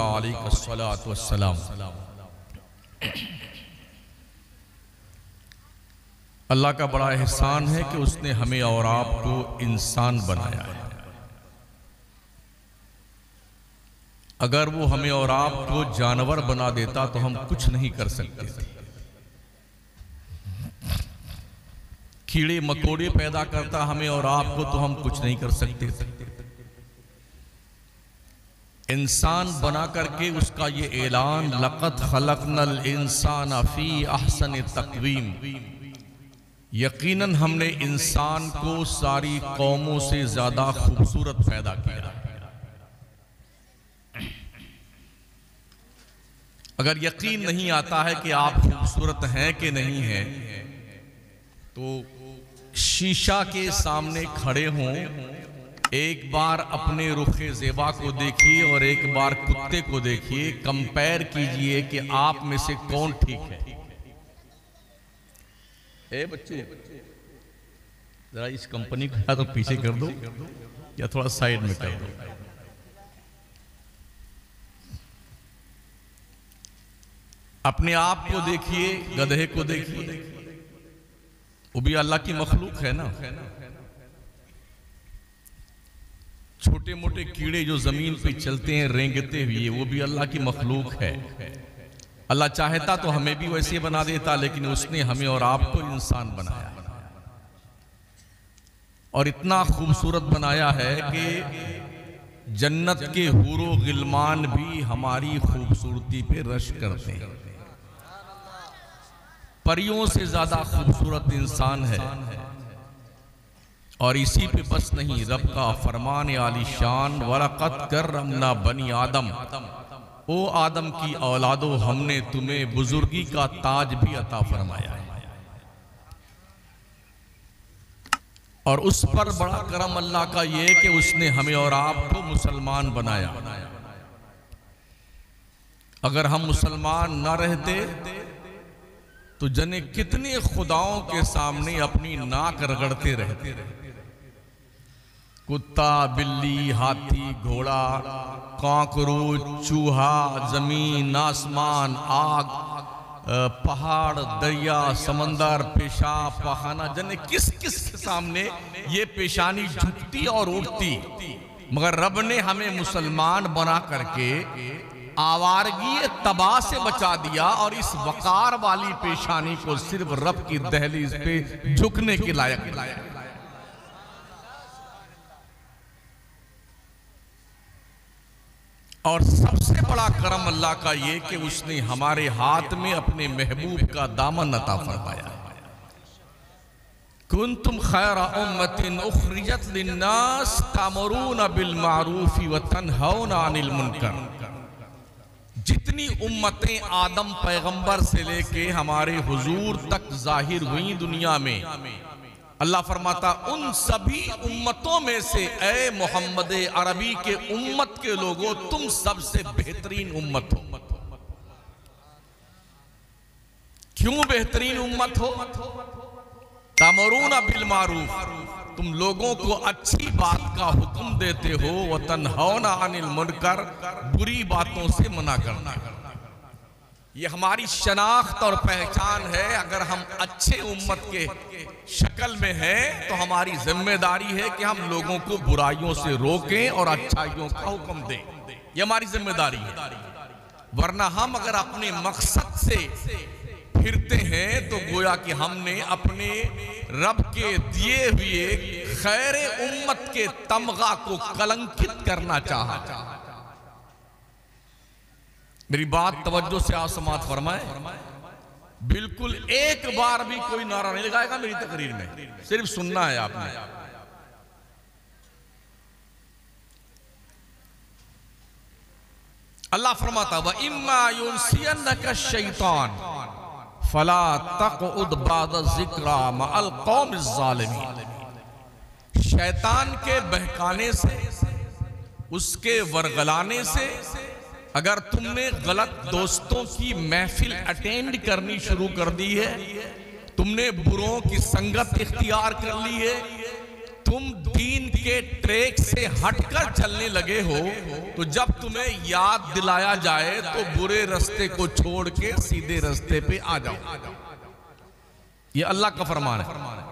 रसूलुल्लाह अलैहिस्सलातु वस्सलाम। अल्लाह का बड़ा एहसान है कि उसने हमें और आपको इंसान बनाया है। अगर वो हमें और आपको जानवर बना देता तो हम कुछ नहीं कर सकते थे। कीड़े मकोड़े पैदा करता हमें और आपको तो हम कुछ नहीं कर सकते थे। इंसान बना करके उसका ये ऐलान, लक़द खलक़नल इंसान फी अहसन तक़वीम, यकीनन हमने इंसान को सारी कौमों से ज्यादा खूबसूरत पैदा किया। अगर यकीन नहीं आता है कि आप खूबसूरत हैं कि नहीं हैं, तो शीशा के सामने खड़े हों, एक बार अपने रुखे ज़ेबा को देखिए और एक बार कुत्ते को देखिए, कंपेयर कीजिए कि आप में से कौन ठीक है। ए बच्चे, जरा इस कंपनी को या तो पीछे कर दो या थोड़ा साइड में कर दो। अपने आप को देखिए, गधे को देखिए, वो भी अल्लाह की मखलूक है ना। छोटे मोटे कीड़े जो जमीन पे चलते हैं रेंगते हुए, वो भी अल्लाह की मखलूक है। अल्लाह चाहता तो हमें भी वैसे बना देता, लेकिन उसने हमें और आपको इंसान बनाया और इतना खूबसूरत बनाया है कि जन्नत के हूरो गिलमान भी हमारी खूबसूरती पे रश करते हैं। परियों से ज्यादा खूबसूरत इंसान है। और इसी पे बस नहीं, रब का फरमान आलीशान, वलक़द कररमना बनी आदम, ओ आदम की औलादो, हमने तुम्हें बुजुर्गी का ताज भी अता फरमाया है। और उस पर बड़ा करम अल्लाह का ये कि उसने हमें और आपको मुसलमान बनाया। अगर हम मुसलमान न रहते तो जने कितने खुदाओं के सामने अपनी नाक रगड़ते रहते। कुत्ता, बिल्ली, हाथी, घोड़ा, कांकरोच, चूहा, जमीन, आसमान, आग, पहाड़, दरिया, समंदर, पेशाब, पखाना, जने किस किस के सामने ये पेशानी झुकती और उठती। मगर रब ने हमें मुसलमान बना करके आवारगी तबाह से बचा दिया और इस वकार वाली पेशानी को सिर्फ रब की दहलीज पे झुकने के लायक बनाया। और सबसे बड़ा करम अल्लाह का ये कि उसने हमारे हाथ में अपने महबूब का दामन अता फरमाया। कुंतुम खैरा उम्मतिन उखरिजत लिन्नास तामुरून बिल मारूफी व तन्हौना अनिल मुनकर। जितनी उम्मतें आदम पैगंबर से लेके हमारे हुजूर तक जाहिर हुई दुनिया में, अल्लाह फरमाता उन सभी उम्मतों में से ए मोहम्मद अरबी के उम्मत के लोगों, तुम सबसे बेहतरीन उम्मत हो। क्यों बेहतरीन उम्मत हो? तामुरून बिल मारूफ, तुम लोगों को अच्छी बात का हुक्म देते हो, व तन्हौना अनिल मुनकर, बुरी बातों से मना करना। ये हमारी शनाख्त और पहचान है। अगर हम अच्छे उम्मत के शक्ल में हैं तो हमारी जिम्मेदारी है कि हम लोगों को बुराइयों से रोकें और अच्छाइयों का हुक्म दें। ये हमारी जिम्मेदारी है। वरना हम अगर अपने मकसद से फिरते हैं तो गोया कि हमने अपने रब के दिए हुए खैरे उम्मत के तमगा को कलंकित करना चाहा। मेरी बात तवज्जो से आप समाअत फरमाए। बिल्कुल एक बार भी कोई नारा नहीं लगाएगा मेरी तकरीर में, सिर्फ सुनना है आपने। अल्लाह फरमाता व इम्मा युनसियन्नका शैतान फला तक़उद बाद ज़िक्रा मअल क़ौमिज़ ज़ालिमीन। शैतान के बहकाने से, उसके वरगलाने से, अगर तुमने गलत दोस्तों की महफिल अटेंड करनी शुरू कर दी है, तुमने बुरों की संगत इख्तियार कर ली है, तुम दीन के ट्रैक से हटकर चलने लगे हो तो जब तुम्हें याद दिलाया जाए तो बुरे रास्ते को छोड़ के सीधे रास्ते पे आ जाओ। ये अल्लाह का फरमान है।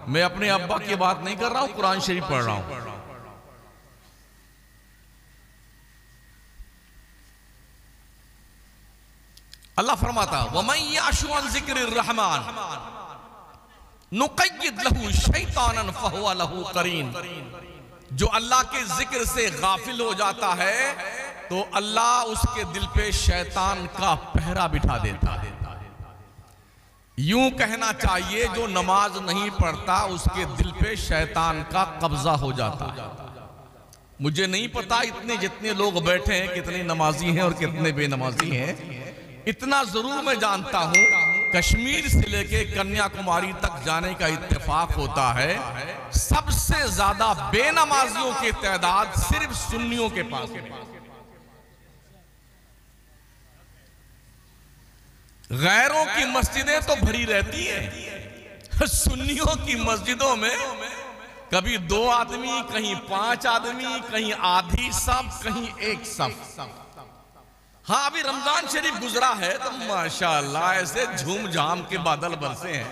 मैं अपने अब्बा की बात नहीं कर रहा हूं, कुरान शरीफ पढ़ रहा हूं। अल्लाह फरमाता वमन याशु अन ज़िक्रिर रहमान नुक़य्यिद लहू शैतानन फहुवा लहू करीन। जो अल्लाह के जिक्र से गाफिल हो जाता है तो अल्लाह उसके दिल पे शैतान का पहरा बिठा देता है। यूं कहना चाहिए जो नमाज नहीं पढ़ता उसके दिल पे शैतान का कब्जा हो जाता है। मुझे नहीं पता इतने जितने लोग बैठे हैं कितने नमाजी हैं और कितने बेनमाजी हैं। इतना जरूर मैं जानता हूं कश्मीर से लेके कन्याकुमारी तक जाने का इत्तेफाक होता है, सबसे ज्यादा बेनमाजियों की तादाद सिर्फ सुन्नियों के पास है। गैरों की मस्जिदें तो भरी रहती है, सुन्नियों की मस्जिदों में कभी 2 आदमी, कहीं 5 आदमी, कहीं आधी सब, कहीं एक सब। हाँ, अभी रमजान शरीफ गुजरा है तो माशाअल्लाह ऐसे झूम झाम के बादल बरसे हैं।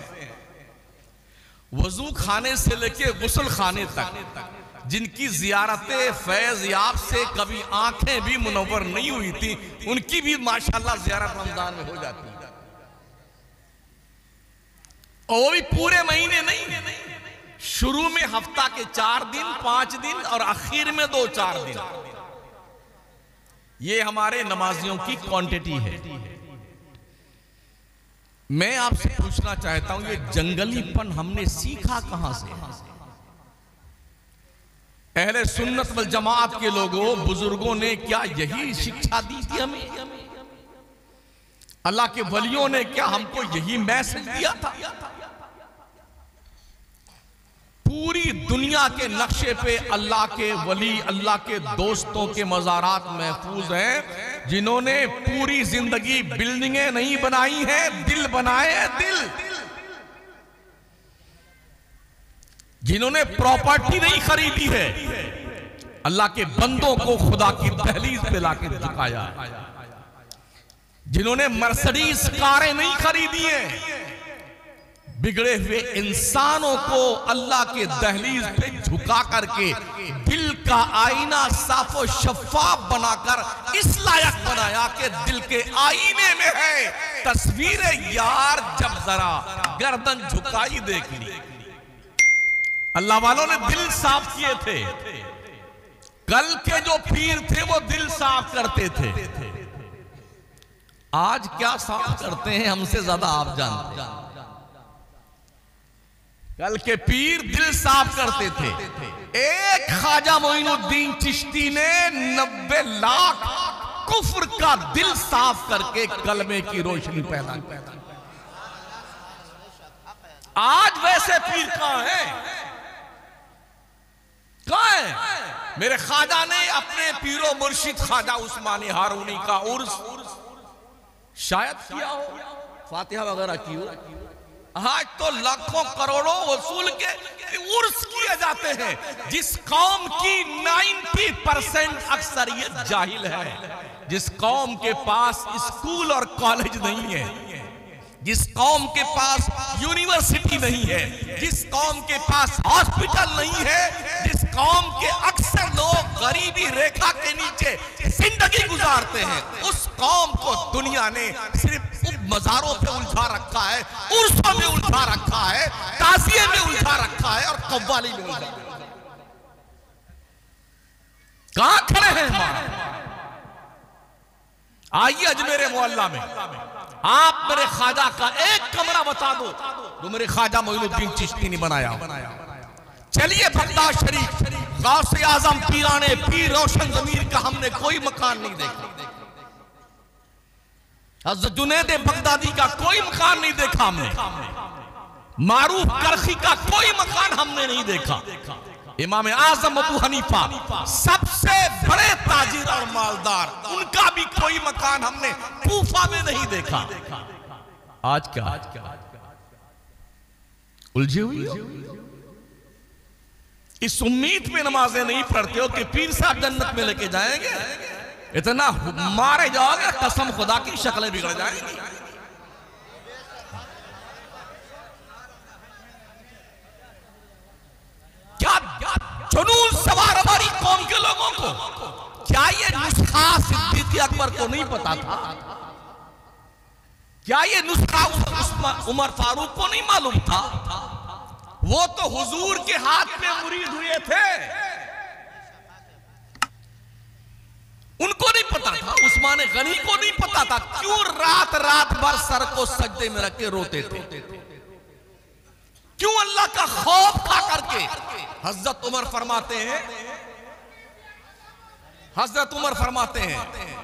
वजू खाने से लेके गुस्ल खाने तक जिनकी जियारतें फैज याब से कभी आंखें भी मुनव्वर नहीं हुई थी, उनकी भी माशाअल्लाह जियारत रमजान में हो जाती है। और वो भी पूरे महीने नहीं, शुरू में हफ्ता के 4 दिन, 5 दिन और आखिर में 2-4 दिन। ये हमारे नमाजियों की क्वांटिटी है। मैं आपसे पूछना चाहता हूं ये जंगलीपन हमने सीखा कहां से? अहले सुन्नत वल जमात के लोगों, बुजुर्गों ने क्या यही शिक्षा दी थी हमें? अल्लाह के वलियों ने क्या हमको यही मैसेज दिया था? पूरी दुनिया के नक्शे पे अल्लाह के वली, अल्लाह के दोस्तों के मज़ारात महफूज हैं, जिन्होंने पूरी जिंदगी बिल्डिंगें नहीं बनाई हैं, दिल बनाए हैं, दिल। जिन्होंने प्रॉपर्टी नहीं खरीदी है, अल्लाह के बंदों को खुदा की दहलीज पे लाके झुकाया। जिन्होंने मर्सिडीज कारें नहीं खरीदी हैं, बिगड़े हुए इंसानों को अल्लाह के दहलीज पे झुका करके दिल का आईना साफो शफाफ बनाकर इस लायक बनाया कि दिल के आईने में है तस्वीर यार, जब जरा गर्दन झुकाई देख ली। अल्लाह वालों ने दिल साफ किए थे। कल के जो पीर थे वो दिल साफ करते थे। आज क्या साफ करते हैं हमसे ज्यादा आप जानते हैं। कल के पीर दिल साफ करते थे। एक ख्वाजा मोइनुद्दीन चिश्ती ने 90 लाख कुफ्र का दिल साफ करके कलमे की रोशनी पैदा की। आज वैसे पीर कहां है? कहां है? मेरे ख्वाजा ने अपने पीरो मुर्शिद ख्वाजा उस्मानी हारूनी का उर्स शायद किया हो, फातिहा वगैरह की हो। आज तो लाखों करोड़ों वसूल के उर्स किए जाते हैं। जिस कौम की 90% अक्सरियत जाहिल है, जिस कौम के पास स्कूल और कॉलेज नहीं है, जिस कौम के पास यूनिवर्सिटी नहीं है, जिस कौम के पास हॉस्पिटल नहीं है, जिस कौम के अक्सर लोग गरीबी रेखा के नीचे जिंदगी गुजारते हैं, उस कौम को दुनिया ने सिर्फ मज़ारों पे उलझा रखा है, उर्सों में उलझा रखा है, ताज़िये में उलझा रखा है और कव्वाली में उलझा रखा है। कहां खड़े हैं हमारे? आइए अजमेर मोहल्ला में आप मेरे ख्वाजा का एक कमरा बता दो जो मेरे ख्वाजा मोइनुद्दीन चिश्ती ने बनाया। चलिए बगदाद शरीफ, गौसे आजम पीराने पीर रोशन ज़मीर का हमने कोई मकान नहीं देखा। हज़रत जुनैद बगदादी का कोई मकान नहीं देखा हमने। मारूफ करखी का कोई मकान हमने नहीं देखा। इमाम आजम अबू हनीफा सबसे बड़े ताजिर और मालदार, उनका भी कोई मकान हमने कूफा में नहीं देखा। आज क्या उलझे हुई हो? इस उम्मीद पे नमाजें नहीं पढ़ते हो कि पीर साहब जन्नत में लेके जाएंगे, इतना मारे जाओगे कसम खुदा की शक्लें बिगड़ जाएंगी। क्या जुनून सवार हमारी कौम के लोगों को, क्या ये नुस्खा सिद्दीक़ अकबर को नहीं पता था? क्या ये नुस्खा उमर फारूक को नहीं मालूम था? वो तो हुजूर के हाथ में मुरीद हुए थे, उनको नहीं पता था। उस्मान गनी को नहीं पता था क्यों रात रात भर सर को सजदे में रख के रोते थे, क्यों अल्लाह का खौफ खा करके। हजरत उमर फरमाते हैं, हजरत उमर फरमाते हैं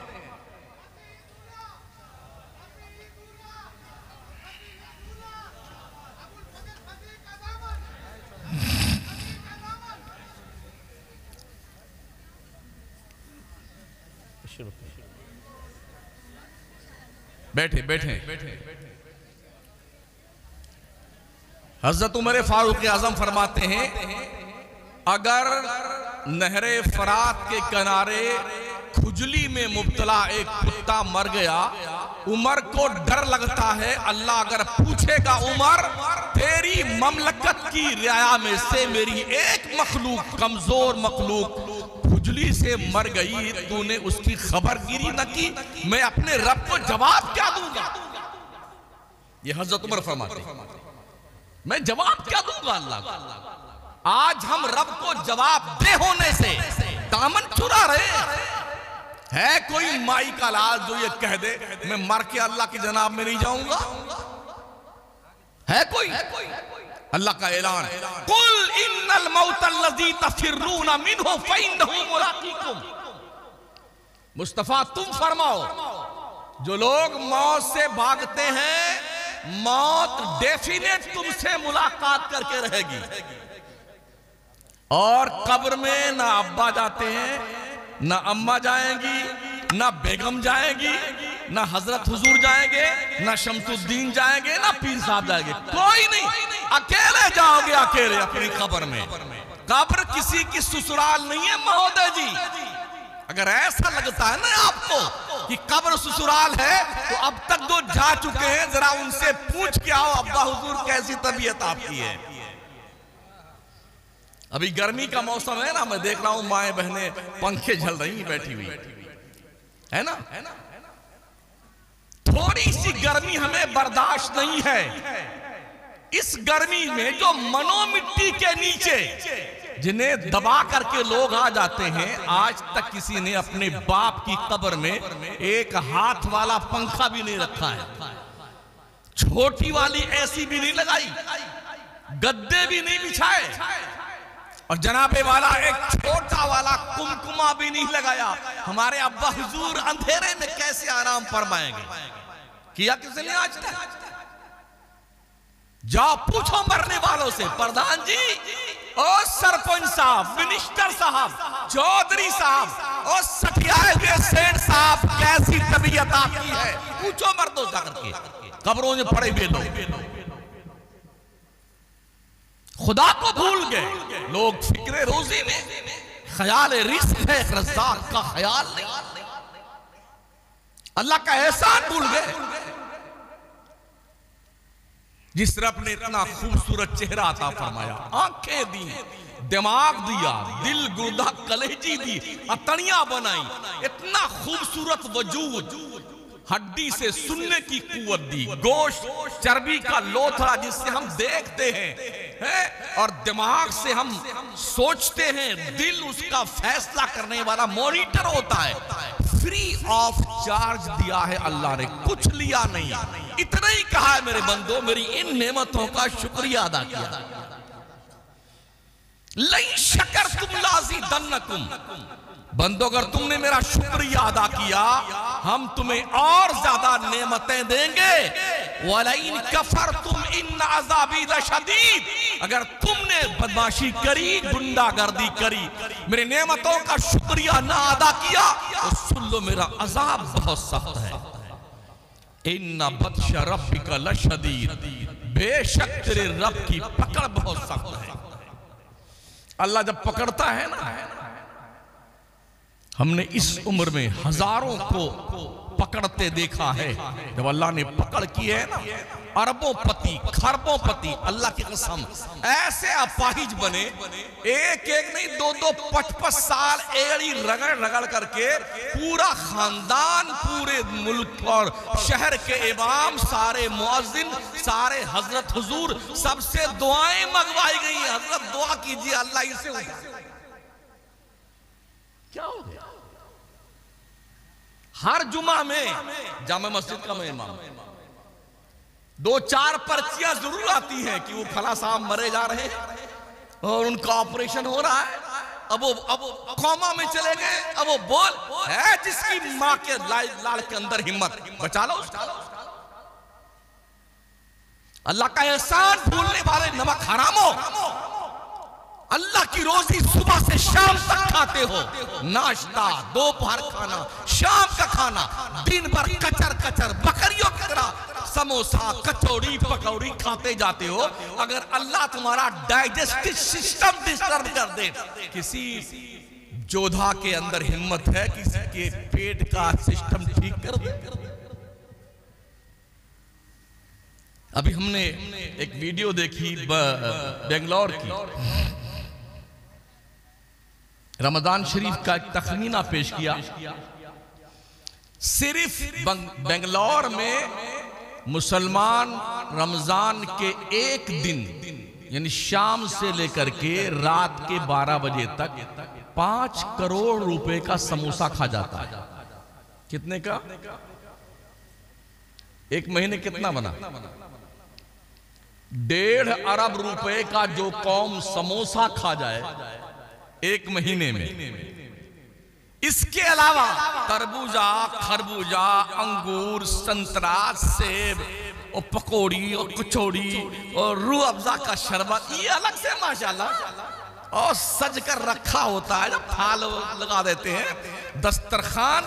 बैठे बैठे हजरत उमर फारूक आजम फरमाते हैं, अगर नहरे फरात के किनारे खुजली में मुब्तला एक कुत्ता मर गया, उमर को डर लगता है अल्लाह अगर पूछेगा उमर तेरी ममलकत की रियाया में से मेरी एक मखलूक, कमजोर मखलूक खुजली से मर गई, तूने उसकी खबरगिरी न की, मैं अपने रब को जवाब क्या दूंगा? ये हजरत उमर फरमाते हैं, मैं जवाब क्या दूंगा अल्लाह को? आज हम रब को जवाब दे होने से दामन चुरा रहे हैं। है कोई माई का लाल जो ये कह दे मैं मर के अल्लाह की जनाब में नहीं जाऊंगा? है कोई? अल्लाह का ऐलान, कुल इन्नल मौतल्लज़ी तफिर्रून मिन्हु फइन्नहु मुलाक़ीकुम। मुस्तफा तुम फरमाओ, जो लोग मौत से भागते हैं मौत डेफिनेट तुमसे मुलाकात करके रहेगी। और कब्र में ना अब्बा जाते हैं, ना अम्मा जाएंगी, ना बेगम जाएगी, ना हजरत हुजूर जाएंगे, ना शमसुद्दीन जाएंगे, ना पीर साहब जाएंगे, कोई नहीं। अकेले जाओगे, अकेले अपनी कब्र में। कब्र किसी की ससुराल नहीं है महोदय जी। अगर ऐसा लगता है ना आपको कि कब्र ससुराल है, तो अब तक जो जा चुके हैं जरा उनसे पूछ के आओ, अब्बा हुजूर कैसी तबीयत आपकी है? अभी गर्मी का मौसम है ना, मैं देख रहा हूं माए बहनें पंखे झल रही बैठी हुई है ना। थोड़ी सी गर्मी हमें बर्दाश्त नहीं है। इस गर्मी में जो मनो मिट्टी के नीचे जिन्हें दबा करके लोग आ जाते हैं, आज तक किसी ने अपने बाप की कब्र में एक हाथ वाला पंखा भी नहीं रखा है, छोटी वाली ऐसी भी नहीं लगाई, गद्दे भी नहीं बिछाए, और जनाबे वाला एक छोटा वाला कुमकुमा भी नहीं लगाया। हमारे अब्बा हुजूर अंधेरे में कैसे आराम फरमाएंगे? किया किसी ने आज तक? जाओ पूछो मरने वालों से, प्रधान जी, और सरपंच साहब, मिनिस्टर साहब, चौधरी साहब, और सठियाए हुए सेठ साहब, कैसी तबीयत आपकी है? पूछो मर्दों जाकर के, कब्रों में पड़े हुए लोग खुदा को भूल गए लोग। फिक्रे रोजी में ख्याल रिस्क है, रज़्ज़ाक़ का ख्याल नहीं, अल्लाह का एहसान भूल गए। जिस रब ने इतना खूबसूरत चेहरा अता फरमाया, आंखें दी, दिमाग दिया, दिल, गुर्दा, कलेजी दी, अतड़ियां बनाई, इतना खूबसूरत वजूद, हड्डी से सुनने की कुव्वत दी, गोश्त चर्बी का लोथड़ा जिससे हम देखते हैं, और दिमाग से हम सोचते हैं, दिल उसका फैसला करने वाला मॉनिटर होता है। फ्री ऑफ चार्ज दिया है अल्लाह ने, कुछ लिया नहीं। इतना ही कहा है मेरे बंदो, मेरी इन नेमतों का शुक्रिया अदा किया। लई शकर तुम लाजी दन्नकुम, बंदो अगर तुमने मेरा शुक्रिया अदा किया हम तुम्हें और ज्यादा नेमतें देंगे। वलइन कफरतुम इन अज़ाबी लशदीद, अगर तुमने बदमाशी करी, गुंडागर्दी करी, मेरी नेमतों का शुक्रिया ना अदा किया, तो सुन लो मेरा अजाब बहुत सख्त है। इन्ना बत्श रब्बिका लशदीद, बेशक तेरे रब की पकड़ बहुत सख्त है। अल्लाह जब पकड़ता है ना, हमने इस उम्र में हजारों को पकड़ते देखा है। जब अल्लाह ने पकड़ की है ना, अरबों पति खरबों पति, अल्लाह की कसम ऐसे अपाहिज बने, एक एक नहीं 2-2 5-5 साल एड़ी रगड़ रगड़ करके पूरा खानदान, पूरे मुल्क और शहर के इमाम, सारे मुअज्जिन, सारे हजरत हुजूर, सबसे दुआएं मंगवाई गई। हजरत दुआ कीजिए अल्लाह इसे उठा। क्या हो गया? हर जुमा में जामा मस्जिद का मैं इमाम, 2-4 पर्चियां जरूर आती हैं कि वो फला साहब मरे जा रहे हैं और उनका ऑपरेशन हो रहा है। अब वो कौमा में चले गए, अब वो बोल है जिसकी मां के लाल के अंदर हिम्मत, बचा लो उसको। अल्लाह का एहसान भूलने वाले नमक हराम हो। अल्लाह की रोजी सुबह से शाम तक खाते हो, नाश्ता, दोपहर खाना, शाम का खाना, दिन भर कचर कचर बकरियों की तरह समोसा, कचौड़ी, पकौड़ी खाते जाते हो। अगर अल्लाह तुम्हारा डाइजेस्टिव सिस्टम डिस्टर्ब कर दे, किसी जोधा के अंदर हिम्मत है किसी के पेट का सिस्टम ठीक कर दे? अभी हमने एक वीडियो देखी बेंगलोर की, रमजान शरीफ का एक तखमीना पेश किया। सिर्फ बेंगलोर में मुसलमान रमजान के एक दिन यानी शाम से लेकर के रात के 12 बजे तक 5 करोड़ रुपए का समोसा खा जाता है। कितने का? एक महीने कितना बना? 1.5 अरब रुपए का जो कौम समोसा खा जाए एक महीने में। इसके अलावा तरबूजा, खरबूजा, अंगूर, संतरा, सेब और पकौड़ी और कचौड़ी और रूह अफ़ज़ा का शरबत, ये अलग से माशाल्लाह और सज कर रखा होता है। जब थाल लगा देते हैं दस्तरखान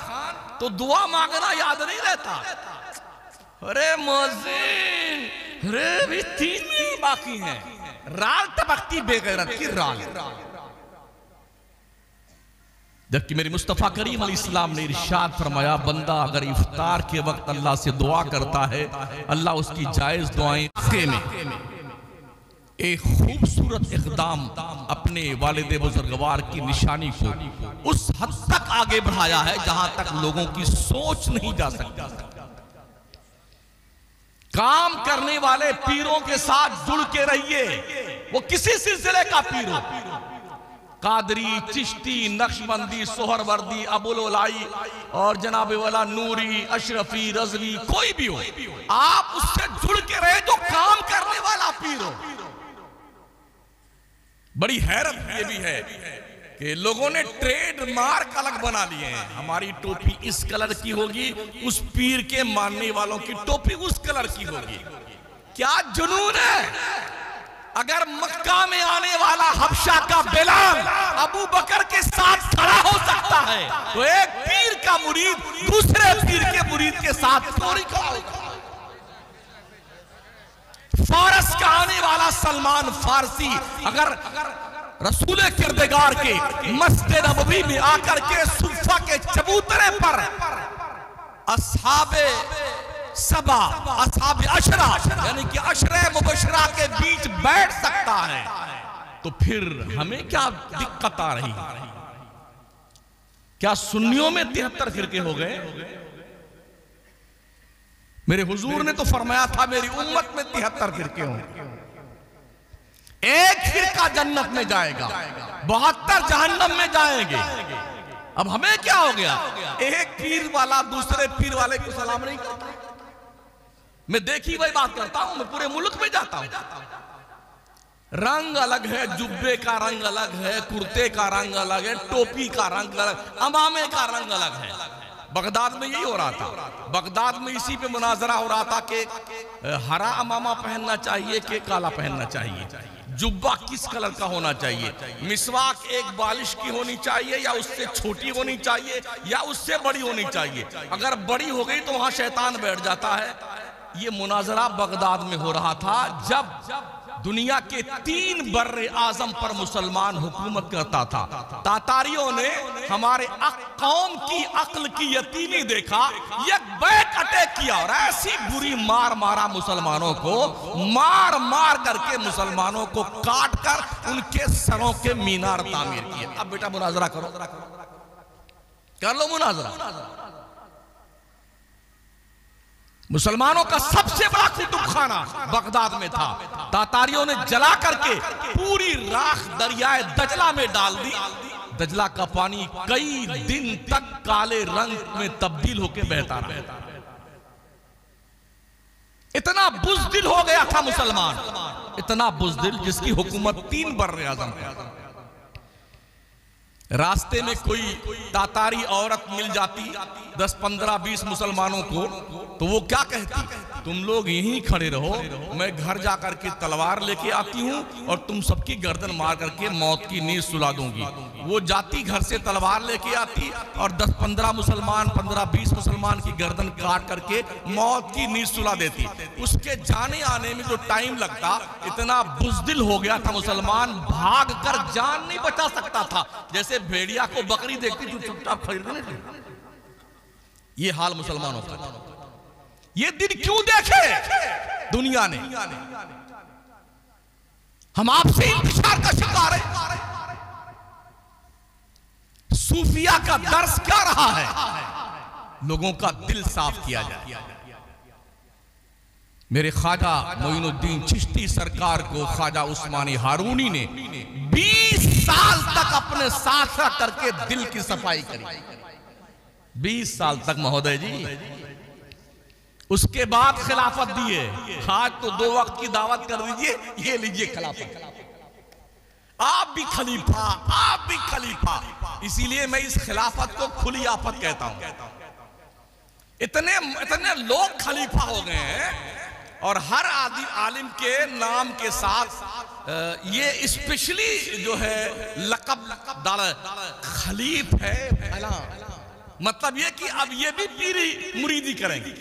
तो दुआ मांगना याद नहीं रहता। अरे मुअज्जिन, अरे भी 3 दिन बाकी हैं, राल टपकती बेगैरत की राल। जबकि मेरे मुस्तफ़ा करीम अलैहिस्सलाम ने इरशाद फरमाया, बंदा अगर इफ्तार के वक्त अल्लाह से दुआ करता है, अल्लाह उसकी जायज दुआएं में एक खूबसूरत इक़दाम अपने वालिद बुजुर्गवार की निशानी को उस हद तक आगे बढ़ाया है जहां तक लोगों की सोच नहीं जा सकती। काम करने वाले पीरों के साथ जुड़ के रहिए, वो किसी सिलसिले का पीर हो, कादरी, चिश्ती, नक्शबंदी, सोहरवर्दी, अबुलवलाई और जनाब वाला नूरी, अशरफी, रज़वी, कोई भी हो, आप उससे जुड़ के रहे जो काम करने वाला पीर हो। बड़ी हैरत ये भी है कि लोगों ने ट्रेडमार्क अलग बना लिए हैं। हमारी टोपी इस कलर की होगी, उस पीर के मानने वालों की टोपी उस कलर की होगी। क्या जुनून है? अगर मक्का में आने वाला हबशा का बिलाल अबू बकर के साथ खड़ा हो सकता है तो एक पीर का मुरीद दूसरे पीर के मुरीद के साथ क्यों खड़ा होगा? फारस का आने वाला सलमान फारसी अगर रसूल किरदगार के मस्जिद नबवी में आकर के सुफ़ा के चबूतरे पर अस्हाबे सबा, अस्हाबे अशरा यानी कि अशरे मुबशरा के बीच बैठ सकता है तो फिर हमें क्या दिक्कत आ रही? क्या सुन्नियों में 73 फिरके हो गए? मेरे हुजूर ने तो फरमाया था मेरी उम्मत में 73 फिरके होंगे, एक फिरका जन्नत में जाएगा, 72 जहन्नम में जाएंगे। अब हमें क्या हो गया? एक पीर वाला दूसरे पीर वाले को सलाम नहीं करता। मैं देखी वही बात करता हूं, मैं पूरे मुल्क में जाता हूं, रंग अलग है, जुब्बे का रंग अलग है, कुर्ते का रंग अलग है, टोपी का रंग अलग, अमामे का रंग अलग है। बगदाद में यही हो रहा था, बगदाद में इसी पे मुनाजरा हो रहा था कि हरा अमामा पहनना चाहिए कि काला पहनना चाहिए, जुब्बा किस कलर का होना चाहिए, मिसवाक एक बालिश की होनी चाहिए या उससे छोटी होनी चाहिए या उससे बड़ी होनी चाहिए, अगर बड़ी हो गई तो वहां शैतान बैठ जाता है। ये मुनाजरा बगदाद में हो रहा था जब दुनिया के 3 बर्रे आजम पर मुसलमान हुकूमत करता था। तातारियों ने हमारे कौम की अक्ल की यतीमी देखा, एक बैक अटैक किया और ऐसी बुरी मार मारा मुसलमानों को, मार मार करके मुसलमानों को काट कर उनके सरों के मीनार तामीर किए। अब बेटा मुनाजरा करो, कर लो मुनाजरा। मुसलमानों का सबसे बड़ा कुतुबखाना बगदाद में था, तातारियों ने जला करके पूरी राख दरियाए दजला में डाल दी। दजला का पानी कई दिन तक काले रंग में तब्दील होकर बहता रहा। इतना बुज़दिल हो गया था मुसलमान, इतना बुज़दिल जिसकी हुकूमत 3 बर्रे आज़म पे। रास्ते में कोई तातारी औरत मिल जाती 10, 15, 20 मुसलमानों को, तो वो क्या कहती, तुम लोग यहीं खड़े रहो, मैं घर जाकर के तलवार लेके आती हूं और तुम सबकी गर्दन मार करके मौत की नींद सुला दूंगी। वो जाती घर से तलवार लेके आती और 10, 15 मुसलमान, 15, 20 मुसलमान की गर्दन काट करके मौत की नींद सुला देती। उसके जाने आने में जो टाइम लगता, इतना बुज़दिल हो गया था मुसलमान, भाग कर जान नहीं बचा सकता था। जैसे भेड़िया को बकरी देखती तो चुपचाप खड़ी रहती। ये हाल मुसलमानों का। ये दिन क्यों देखे दुनिया ने? हम आपसे इंतशार का शिकार है। सूफिया का दर्स क्या रहा है? लोगों का दिल साफ किया जाए। मेरे ख्वाजा मोइनुद्दीन चिश्ती सरकार को ख्वाजा उस्मानी हारूनी ने 20 साल तक अपने साथ करके दिल की सफाई करी। 20 साल तक महोदय जी। उसके बाद खिलाफत दिए। आज तो 2 वक्त की दावत कर दीजिए, ये लीजिए खिलाफत। आप भी खलीफा, आप भी खलीफा। इसीलिए मैं इस खिलाफत को खुली आफत कहता हूं। इतने लोग खलीफा हो गए हैं और हर आलिम के नाम के साथ ये स्पेशली जो है लक़ब डाला, खलीफ है फला। मतलब ये कि अब ये भी पीरी मुरीदी करेंगे।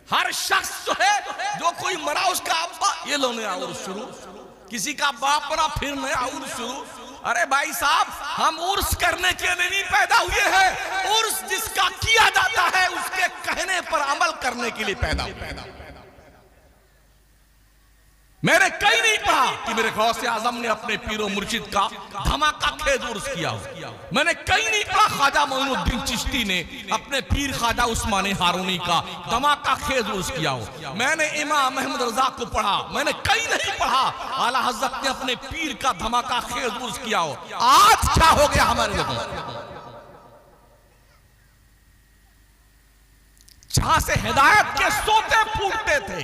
हर शख्स जो है, जो कोई मरा उसका अब्बा, ये लो नया उर्स शुरू, किसी का बाप मरा फिर नया उर्स शुरू। अरे भाई साहब, हम उर्स करने के लिए नहीं पैदा हुए हैं, उर्स जिसका किया जाता है उसके कहने पर अमल करने के लिए पैदा हुए। मैंने कहीं नहीं पढ़ा कि मेरे गौसे आजम ने अपने पीरो मुर्शिद का धमाका खेज उर्स किया हो। मैंने कहीं नहीं पढ़ा ख्वाजा मोइनुद्दीन चिश्ती ने अपने पीर ख्वाजा उस्मानी हारूनी का धमाका खेज उर्स किया हो। मैंने इमाम अहमद रजा को पढ़ा, मैंने कहीं नहीं पढ़ा आला हज़रत ने अपने पीर का धमाका खेज उर्स किया हो। आज क्या हो गया हमारे लोगों को? जहां से हिदायत के सोते फूटते थे,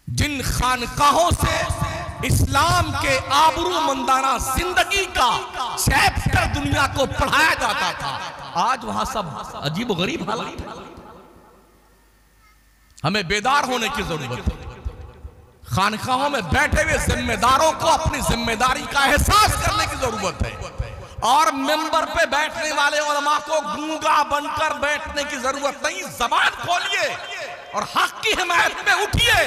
जिन खानकाहों से इस्लाम के आबरूमंदाना जिंदगी का चैप्टर दुनिया को पढ़ाया जाता था, आज वहां सब अजीब गरीब हालात है। हमें बेदार होने की जरूरत है। खानकाहों में बैठे हुए जिम्मेदारों को अपनी जिम्मेदारी का एहसास करने की जरूरत है और मेंबर पे बैठने वाले उलमा को गूंगा बनकर बैठने की जरूरत नहीं। जबान खोलिए और हक की हिमायत में उठिए।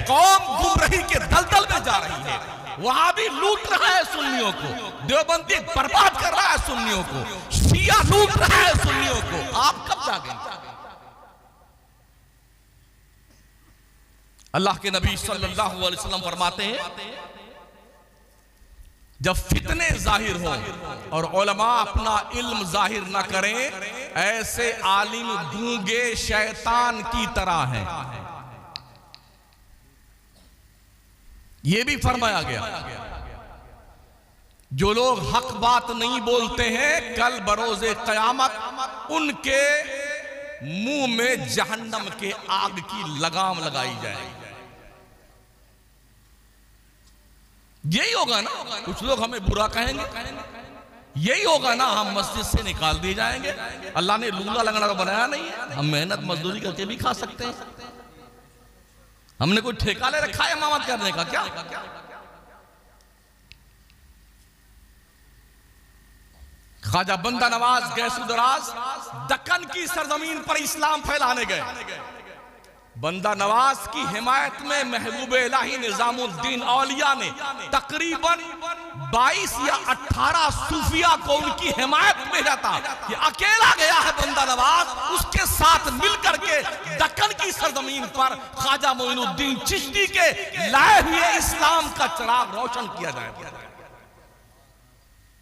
कौम गुमराही के दलदल में जा रही है। वहां भी लूट रहा है सुन्नियों को, देवबंदी बर्बाद कर रहा है सुन्नियों को, शिया लूट रहा है सुन्नियों को। आप कब जागेंगे? अल्लाह के नबी सल्लल्लाहु अलैहि वसल्लम फरमाते हैं, जब फितने जाहिर हो और उलमा अपना इल्म जाहिर ना करें, ऐसे आलिम गूंगे शैतान की तरह हैं। यह भी फरमाया गया, जो लोग हक बात नहीं बोलते हैं, कल बरोज़े क़यामत उनके मुंह में जहन्नम के आग की लगाम लगाई जाएगी। यही होगा ना, कुछ लोग हमें बुरा कहेंगे, यही होगा ना, हम मस्जिद से निकाल दिए जाएंगे। अल्लाह ने लूला लंगड़ा बनाया नहीं है, हम मेहनत मजदूरी करके भी खा सकते हैं। हमने कोई ठेका ले रखा है इमामत करने का क्या? ख्वाजा बंदा नवाज गैसुदराज दक्कन की सरजमीन पर इस्लाम फैलाने गए। बंदा नवाज की हिमायत में महबूब इलाही निजामुद्दीन औलिया ने तकरीबन 22 या 18 सूफिया को उनकी हिमायत में जाता। ये अकेला गया है बंदा नवाज, उसके साथ मिलकर के दक्कन की सरजमीन पर ख्वाजा मोइनुद्दीन चिश्ती के लाए हुए इस्लाम का चिराग रोशन किया जाए।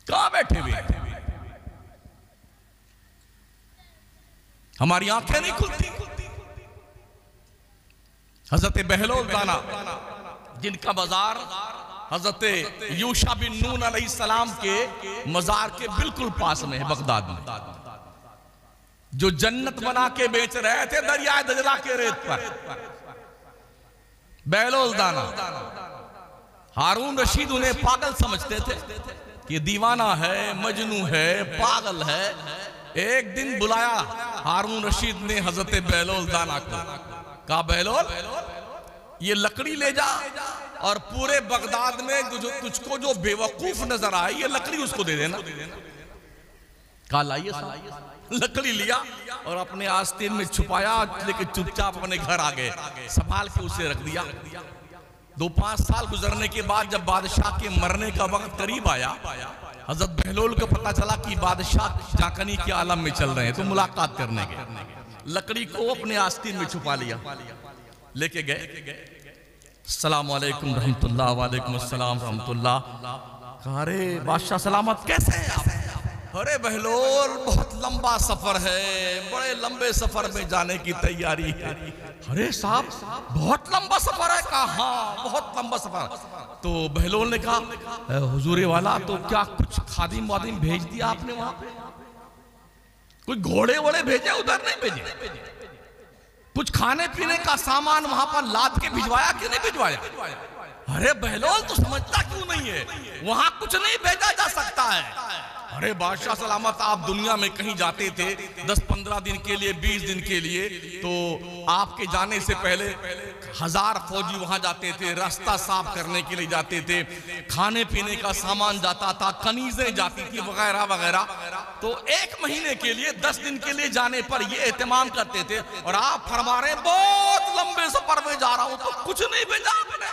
कहां बैठे हुए हमारी आंखें नहीं खुलती। हजरत बहलोल दाना जिनका मजार हजरत यूशा बिन नून अलैहिस्सलाम के मजार के बिल्कुल पास में है बगदाद में, जो जन्नत बना के बेच रहे थे दरिया दजला के रेत पर। बहलोल दाना, हारून रशीद उन्हें पागल समझते थे कि दीवाना है, मजनू है, पागल है। एक दिन बुलाया हारून रशीद ने हजरत बहलोल दाना को, कहा बहलोल ये लकड़ी ले जा और पूरे बगदाद में तुझको जो बेवकूफ नजर आए ये लकड़ी उसको दे देना। कहा लाइए साहब। लकड़ी लिया और अपने आस्तीन में छुपाया, लेकिन चुपचाप अपने घर आ गए, संभाल के उसे रख दिया। 2-5 साल गुजरने के बाद जब बादशाह के मरने का वक्त करीब आया, हजरत बहलोल को पता चला कि बादशाह जाकनी के आलम में चल रहे हैं, तो मुलाकात करने गए। लकड़ी को अपने आस्तीन में छुपा लिया, लेके गए। अस्सलाम वालेकुम रहमतुल्लाह। वालेकुम अस्सलाम रहमतुल्लाह। कहा अरे बादशाह सलामत, कैसे हैं आप? अरे बहलोल बहुत लंबा सफर है, बड़े लंबे सफर में जाने की तैयारी है। अरे साहब बहुत लंबा सफर है? कहा हाँ बहुत लंबा सफर। तो बहलोल ने कहा हुजूरे वाला, तो क्या कुछ खादिम वादिम भेज दिया आपने वहां पे? कोई घोड़े वोड़े भेजे? उधर नहीं भेजे। कुछ खाने पीने का सामान वहां पर लाद के भिजवाया कि नहीं भिजवाया? अरे बहलोल तो समझता क्यों नहीं है, वहां कुछ नहीं भेजा जा सकता है। अरे बादशाह सलामत, आप दुनिया में कहीं जाते थे 10-15 दिन के लिए, 20 दिन के लिए, तो आपके जाने से पहले 1000 फौजी वहां जाते थे, रास्ता साफ करने के लिए जाते थे, खाने पीने का सामान जाता था, कनीजें जाती थी वगैरह वगैरह। तो 1 महीने के लिए, 10 दिन के लिए जाने पर ये एहतमाम करते थे, और आप फरमा रहे बहुत लंबे सफर में जा रहा हूं, तो कुछ नहीं भेजा आपने।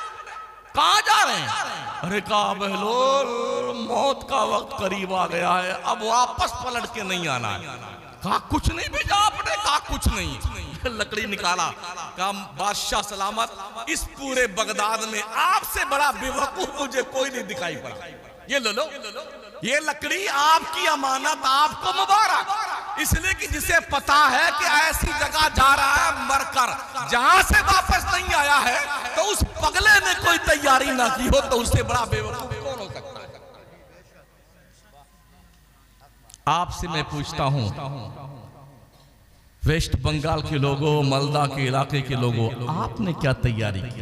कहां जा रहे हैं? अरे कहा बहलोल मौत का वक्त करीब आ गया है, अब वापस पलट के नहीं आना है। कहा कुछ नहीं भेजा आपने? कहा कुछ नहीं। लकड़ी निकाला, कहा बादशाह सलामत, इस पूरे बगदाद में आपसे बड़ा बेवकूफ मुझे कोई नहीं दिखाई पड़ा। ये ले लो, ये लकड़ी आपकी अमानत, आपको मुबारक। इसलिए कि जिसे पता है कि ऐसी जगह जा रहा है मरकर, जहां से वापस नहीं आया है, तो उस पगले ने कोई तैयारी ना की हो, तो उससे बड़ा बेवकूफ कौन हो सकता है? आपसे मैं पूछता हूं, वेस्ट बंगाल के लोगों, मालदा के इलाके के लोगों, आपने क्या तैयारी की?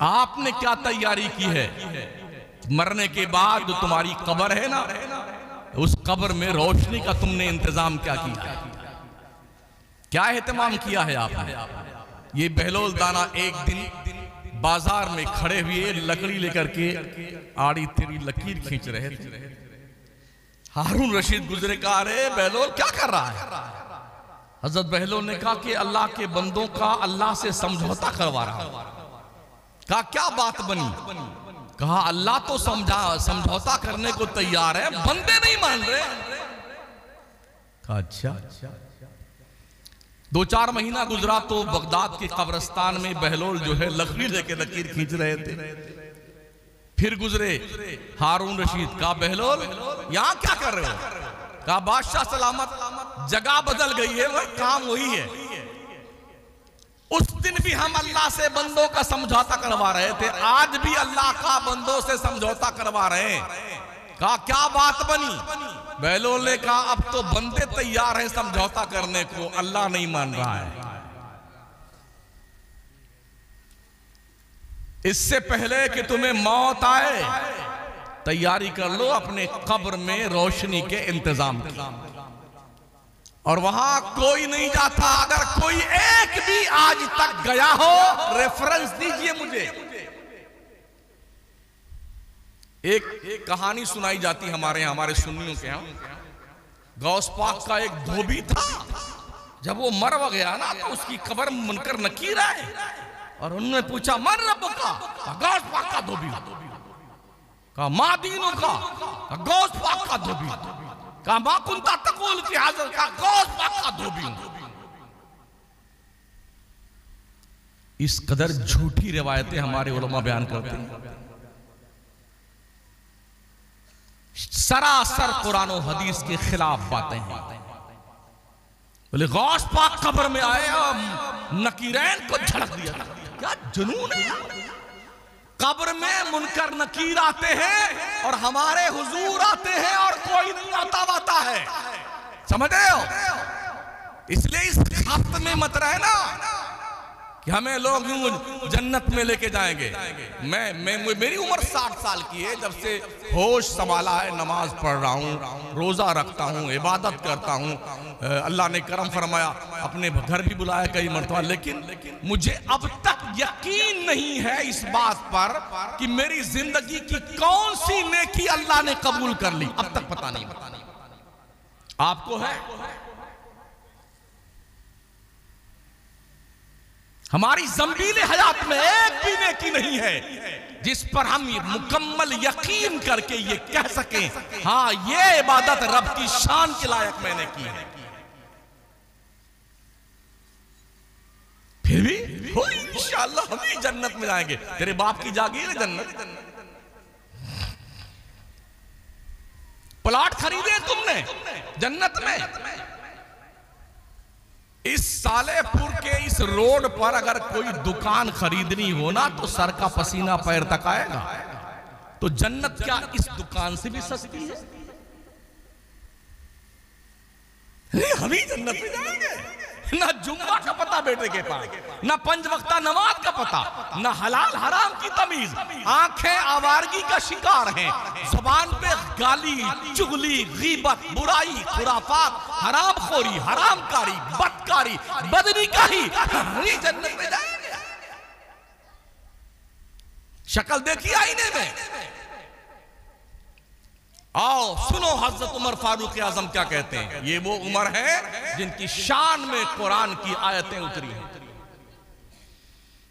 आपने क्या तैयारी की है? मरने के बाद जो तुम्हारी कब्र है ना, उस कब्र में रोशनी का तुमने इंतजाम क्या किया? क्या एहतमाम किया है आपने? ये बहलोल दाना एक दिन बाजार में खड़े हुए लकड़ी लेकर के आड़ी तेरी लकीर खींच रहे थे। हारून रशीद गुजरे, कहा अरे बहलोल क्या कर रहा है? हजरत बहलोल ने कहा कि अल्लाह के बंदों का अल्लाह से समझौता करवा रहा हूं। कहा क्या बात बनी? कहा अल्लाह तो समझौता करने को तैयार है, बंदे नहीं मान रहे। कहा अच्छा। 2-4 महीना गुजरा तो बगदाद के कब्रिस्तान में बहलोल जो है लकड़ी लेके लकीर खींच रहे थे। फिर गुजरे हारून रशीद, कहा बहलोल यहां क्या कर रहे हो? कहा बादशाह सलामत, जगह बदल गई है, वह काम वही है। उस दिन भी हम अल्लाह से बंदों का समझौता करवा रहे थे, आज भी अल्लाह का बंदों से समझौता करवा रहे हैं। कहा क्या बात बनी? बहलोल ने कहा अब तो बंदे तैयार हैं समझौता करने को, अल्लाह नहीं मान रहा है। इससे पहले कि तुम्हें मौत आए, तैयारी कर लो अपने कब्र में रोशनी के इंतजाम की। और वहां कोई नहीं जाता। अगर कोई एक भी आज तक गया हो, रेफरेंस दीजिए मुझे। एक कहानी सुनाई जाती हमारे सुन्नियों के यहां। गौस पाक का एक धोबी था, जब वो मर गया ना तो उसकी कब्र में मुनकर नकीर आए और उन्होंने पूछा मन रब का, गौस पाक का धोबी, कहा माँ दीनों का, गौस पाक का धोबी, कहा माँ कुंता तकुल की हाजिर का, गौस पाक का धोबी। इस कदर झूठी रिवायतें हमारे उलमा बयान करते हैं, सरासर कुरान और हदीस के खिलाफ बातें हैं। बोले गौस पाक कब्र में आए और नकीरैन को झड़क दिया, क्या जुनून है। कब्र में मुनकर नकीर आते हैं और हमारे हुजूर आते हैं और कोई नहीं आता है, समझ रहे हो। इसलिए इस खत में मत रहे ना कि हमें लोग यूं जन्नत में लेके जाएंगे। मैं मेरी उम्र 60 साल की है, जब से होश संभाला है नमाज पढ़ रहा हूँ, रोजा रखता हूँ, इबादत करता हूँ, अल्लाह ने करम फरमाया, अपने घर भी बुलाया कई मरतबा, लेकिन मुझे अब तक यकीन नहीं है इस बात पर कि मेरी जिंदगी की कौन सी नेकी अल्लाह ने कबूल कर ली, अब तक पता नहीं। आपको है? हमारी ज़ंबीले हयात में एक भी नेकी नहीं है जिस पर हम मुकम्मल यकीन करके ये कह सकें हाँ ये इबादत रब की शान के लायक मैंने की है। फिर भी हो इंशाअल्लाह हम ही जन्नत में जाएंगे। तेरे बाप की जागीर है जन्नत, प्लॉट खरीदे तुमने जन्नत में। इस सालेपुर के इस रोड पर अगर कोई दुकान खरीदनी हो ना तो सर का पसीना पैर तक आएगा। तो जन्नत क्या इस दुकान से भी सस्ती है? हम ही जन्नत में जाएंगे। ना जुम्मा का पता बेटे के पास, ना पंज वक्ता नमाज का पता, ना हलाल हराम की तमीज, आंखें आवारगी का शिकार हैं, जुबान पे गाली चुगली गीबत बुराई खुराफात हरामखोरी हरामकारी बदकारी बदनीकारी। जन्नत में जाएंगे। शक्ल देखी आईने में। आओ सुनो हजरत उमर फारूक आजम क्या कहते हैं। ये वो उमर है जिनकी शान में कुरान की आयतें उतरी हैं,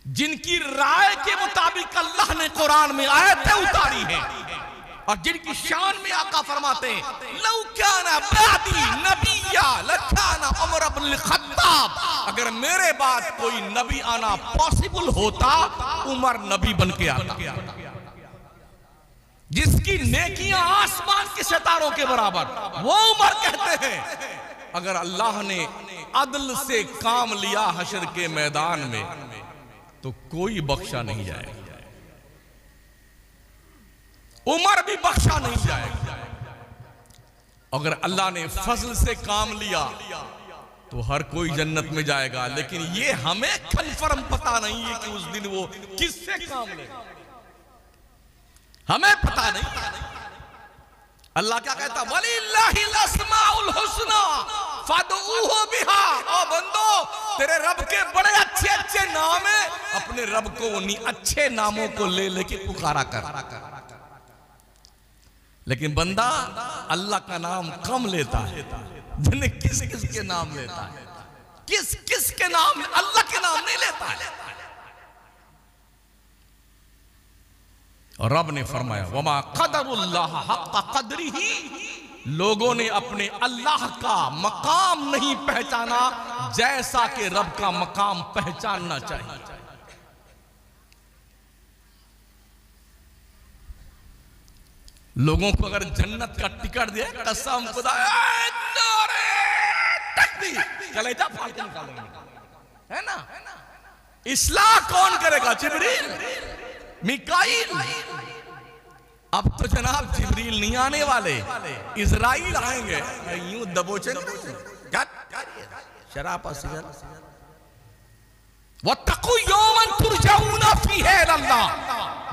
जिनकी राय के मुताबिक अल्लाह ने कुरान में आयतें उतारी हैं और जिनकी शान में आका फरमाते हैं लौ काना बादी नबिया लकाना उमर इब्न खत्ताब। अगर मेरे बाद कोई नबी आना पॉसिबल होता उमर नबी बन के आता, जिसकी नेकियां आसमान के सितारों के बराबर। वो उमर कहते हैं अगर अल्लाह ने अदल से काम लिया हशर के मैदान में तो कोई बख्शा नहीं जाएगा, उमर भी बख्शा नहीं जाएगा। अगर अल्लाह ने फजल से काम लिया तो हर कोई जन्नत में जाएगा, लेकिन ये हमें कन्फर्म पता नहीं है कि उस दिन वो किससे काम लेगा, हमें पता नहीं। अल्लाह क्या कहता वलिल्लाहिल अस्माउल हुस्ना फदऊहु बिहा। ओ बंदो तेरे रब के बड़े अच्छे अच्छे नाम है, अपने रब को उन्हीं अच्छे नामों को ले लेके पुकारा कर। लेकिन बंदा अल्लाह का नाम कम लेता है, जिन्हें किस किस के नाम लेता है, किस किस के नाम, अल्लाह के नाम नहीं लेता है। और रब ने फरमाया वमा क़दरुल्लाह हक़्क़ क़द्रिही। लोगों ने अपने अल्लाह का मकाम नहीं पहचाना जैसा कि रब का मकाम पहचानना चाहिए। लोगों को अगर जन्नत का टिकट दिया कसम खुदा कलेजा फाड़ के निकालेंगे, है ना। इस्लाह कौन करेगा? जिब्रील मिकाईल। अब तो जनाब जिब्रील नहीं आने वाले, इजराइल आएंगे। यूं दबोचेंगे शराब वत्तक़ू यौमन तुरजऊना फीही इलल्लाह।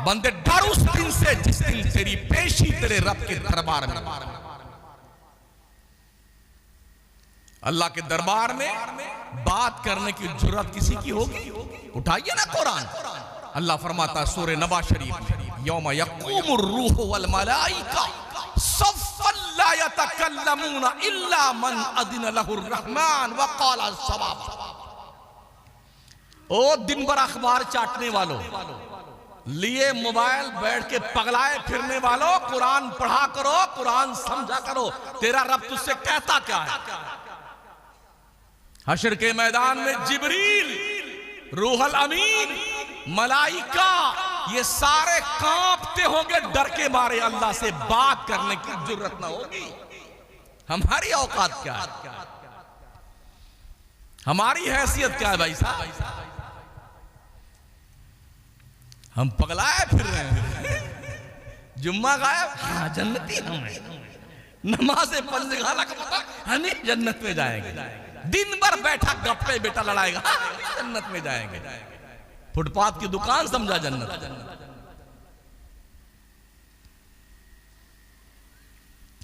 बंदे डर उस दिन से जिस दिन तेरी पेशी तेरे रब के दरबार में। अल्लाह के दरबार में बात करने की जुर्रत किसी की होगी? उठाइए ना कुरान। अल्लाह फरमाता सूरह नबा शरीफ में यौम यक़ूमुर रूह वल मलाइका सफ़्फ़न ला ला यतकल्लमूना इल्ला मन अदिन लहुर रहमान व क़ाला सवाब। ओ दिन भर अखबार चाटने वालों, लिए मोबाइल बैठ के पगलाए फिरने वालों, कुरान पढ़ा करो, कुरान समझा करो। तेरा रब तुझसे कहता क्या है? हश्र के मैदान में जिब्रील, रूहुल अमीन, मलाइका, ये सारे कांपते होंगे डर के मारे। अल्लाह से बात करने की जुर्रत ना होगी। हमारी औकात क्या है? हमारी हैसियत क्या है भाई साहब? हम पगलाए फिर रहे हैं। जुम्मा गायब, हाँ जन्नती हम हैं। नमाज़े पढ़ने का पता, हम जन्नत में जाएंगे। दिन भर बैठा गप्पे बेटा लड़ाएगा, हाँ जन्नत में जाएंगे। फुटपाथ की दुकान समझा जन्नत।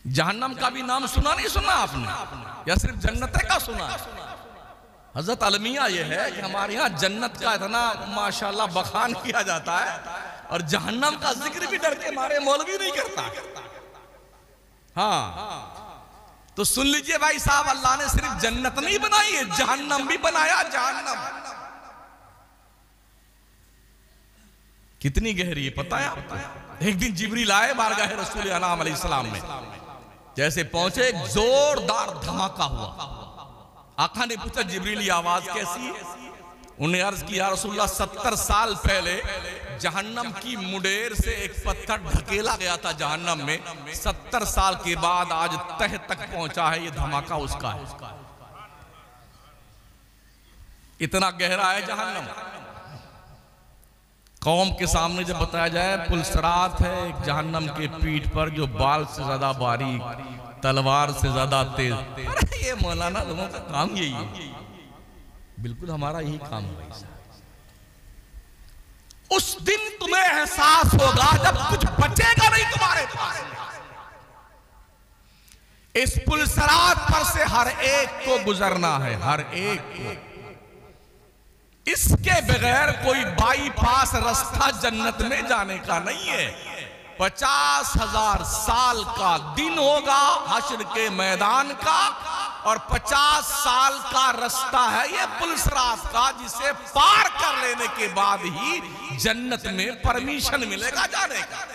जहन्नम का भी नाम सुना नहीं सुना आपने, या सिर्फ जन्नत का सुना? हजरत अलमिया ये है कि हमारे यहाँ जन्नत का इतना माशाल्लाह बखान किया जाता है, और जहन्नम का जिक्र भी डर के मारे मौलवी नहीं करता। हाँ तो सुन लीजिए भाई साहब, अल्लाह ने सिर्फ जन्नत नहीं बनाई है, जहन्नम भी बनाया। जहन्नम कितनी गहरी है पता है आपको? एक दिन जिब्रील आए बारगाह रसूल अनाम अलैहिस्सलाम में। जैसे पहुंचे एक जोरदार धमाका हुआ। आका ने पूछा जिब्रील ये आवाज कैसी है? उन्हें अर्ज किया रसूलुल्लाह 70 साल पहले जहन्नम की मुडेर से एक पत्थर ढकेला गया था जहन्नम में। 70 साल के बाद आज तह तक पहुंचा है, ये धमाका उसका है। इतना गहरा है जहन्नम। कौम के सामने जब बताया जाए पुलसरात है एक जहन्नम के पीठ पर जो बाल से ज्यादा बारीक, तलवार से ज्यादा तेज। अरे ये मौलाना लोगों का काम यही है। बिल्कुल हमारा यही काम है। उस दिन तुम्हें एहसास होगा जब कुछ बचेगा नहीं तुम्हारे पास। इस पुलसरात पर से हर एक को गुजरना है, हर एक को। इसके बगैर कोई बाईपास रास्ता जन्नत में जाने का नहीं है। 50,000 साल का दिन होगा हश्र के मैदान का, और 50 साल का रास्ता है ये पुलसरात का, जिसे पार कर लेने के बाद ही जन्नत में परमिशन मिलेगा जाने का।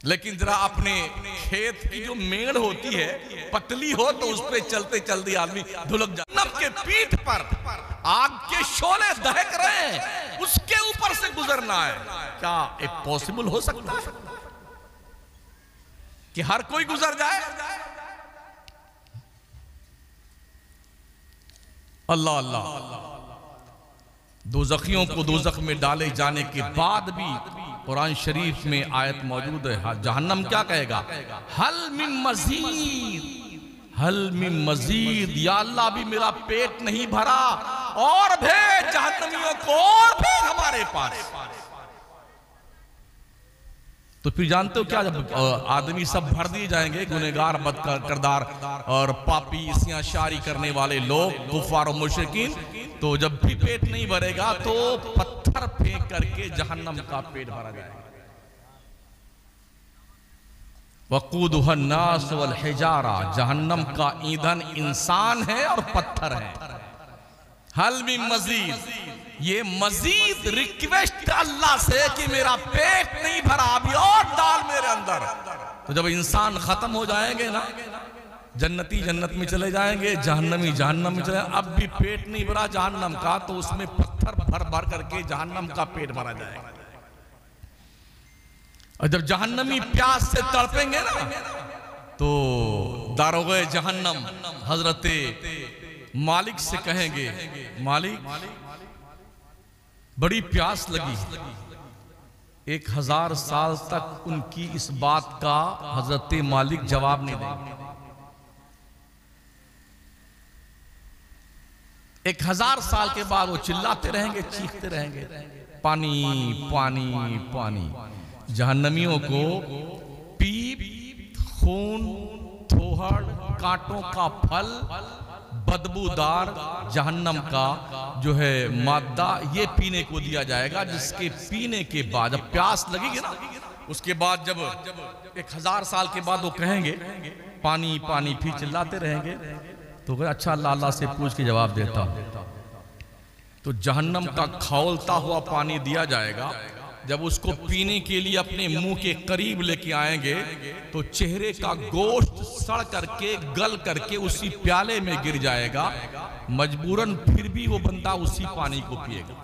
लेकिन जरा अपने खेत की जो मेड़ होती है पतली हो तो उस पर चलते चलते आदमी धुलक जाता। जहन्नम के पीठ पर आग के शोले दहक रहे हैं, उसके ऊपर से गुजरना है। क्या ये पॉसिबल हो सकता है कि हर कोई गुजर जाए? अल्लाह अल्लाह। दोज़खियों को दोज़ख में डाले जाने के बाद भी कुरान शरीफ में आयत मौजूद है। जहन्नम क्या कहेगा? हल मिन मजीद, हल मिन मजीद। या अल्लाह भी मेरा पेट नहीं भरा, और भेज जहन्नमियों को, और भेज हमारे पास। तो फिर जानते हो क्या, जब आदमी सब भर दिए जाएंगे, गुनहगार, बदकिरदार और पापी, इसियां शारी करने वाले लोग, कुफार और मुशरिकीन, तो जब भी पेट नहीं भरेगा तो पत्थर फेंक करके जहन्नम का पेट भरा जाएगा। वक़ूदुहा अन्नास वल हिजारा। जहन्नम का ईंधन इंसान है और पत्थर है। हल मिन मजीद, ये मजीद रिक्वेस्ट अल्लाह से कि मेरा पेट नहीं भरा, अभी और डाल मेरे अंदर। तो जब इंसान खत्म हो जाएंगे ना, जन्नती जन्नत में चले जाएंगे, जहन्नमी जहन्नम में चले। अब भी पेट नहीं भरा जहन्नम का, तो उसमें पत्थर भर भर करके जहन्नम का पेट भरा जाएगा। और जब जहन्नमी प्यास से तड़पेंगे ना, तो दारोगे जहन्नम हजरते मालिक से कहेंगे, मालिक बड़ी प्यास लगी। 1000 साल तक उनकी इस बात का हजरत मालिक जवाब नहीं देंगे। 1000 साल के बाद वो चिल्लाते रहेंगे, चीखते रहेंगे, पानी पानी पानी। जहन्नमियों को पीप, खून, थोहड़, कांटों का फल, बदबूदार जहन्नम का जो है मादा, ये पीने को दिया जाएगा, जिसके पीने के बाद जब प्यास लगेगी ना, उसके बाद जब 1000 साल के बाद वो कहेंगे पानी पानी, फिर चिल्लाते रहेंगे, तो अच्छा अल्लाह अल्लाह से पूछ के जवाब देता हूं। तो जहन्नम का खौलता हुआ पानी दिया जाएगा। जब उसको पीने के लिए अपने मुंह के करीब लेके आएंगे तो चेहरे का गोश्त सड़ करके गल करके उसी प्याले में गिर जाएगा। मजबूरन फिर भी वो बंदा उसी पानी को पिएगा।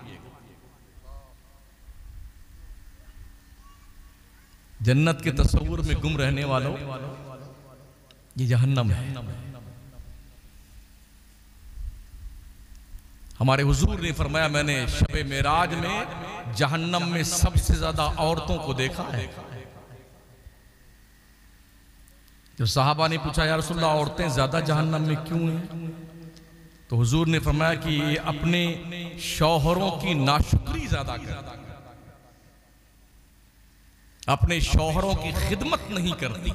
जन्नत के तस्वुर में गुम रहने वालों, ये जहन्नम है। हमारे हुजूर ने फरमाया, मैंने शबे मेराज में जहन्नम में सबसे ज्यादा औरतों को देखा है। जब साहबा ने पूछा या रसूलल्लाह औरतें ज्यादा जहन्नम में क्यों हैं, तो हुजूर ने फरमाया कि ये अपने शौहरों की नाशुक्री ज्यादा करती, अपने शौहरों की खिदमत नहीं करती।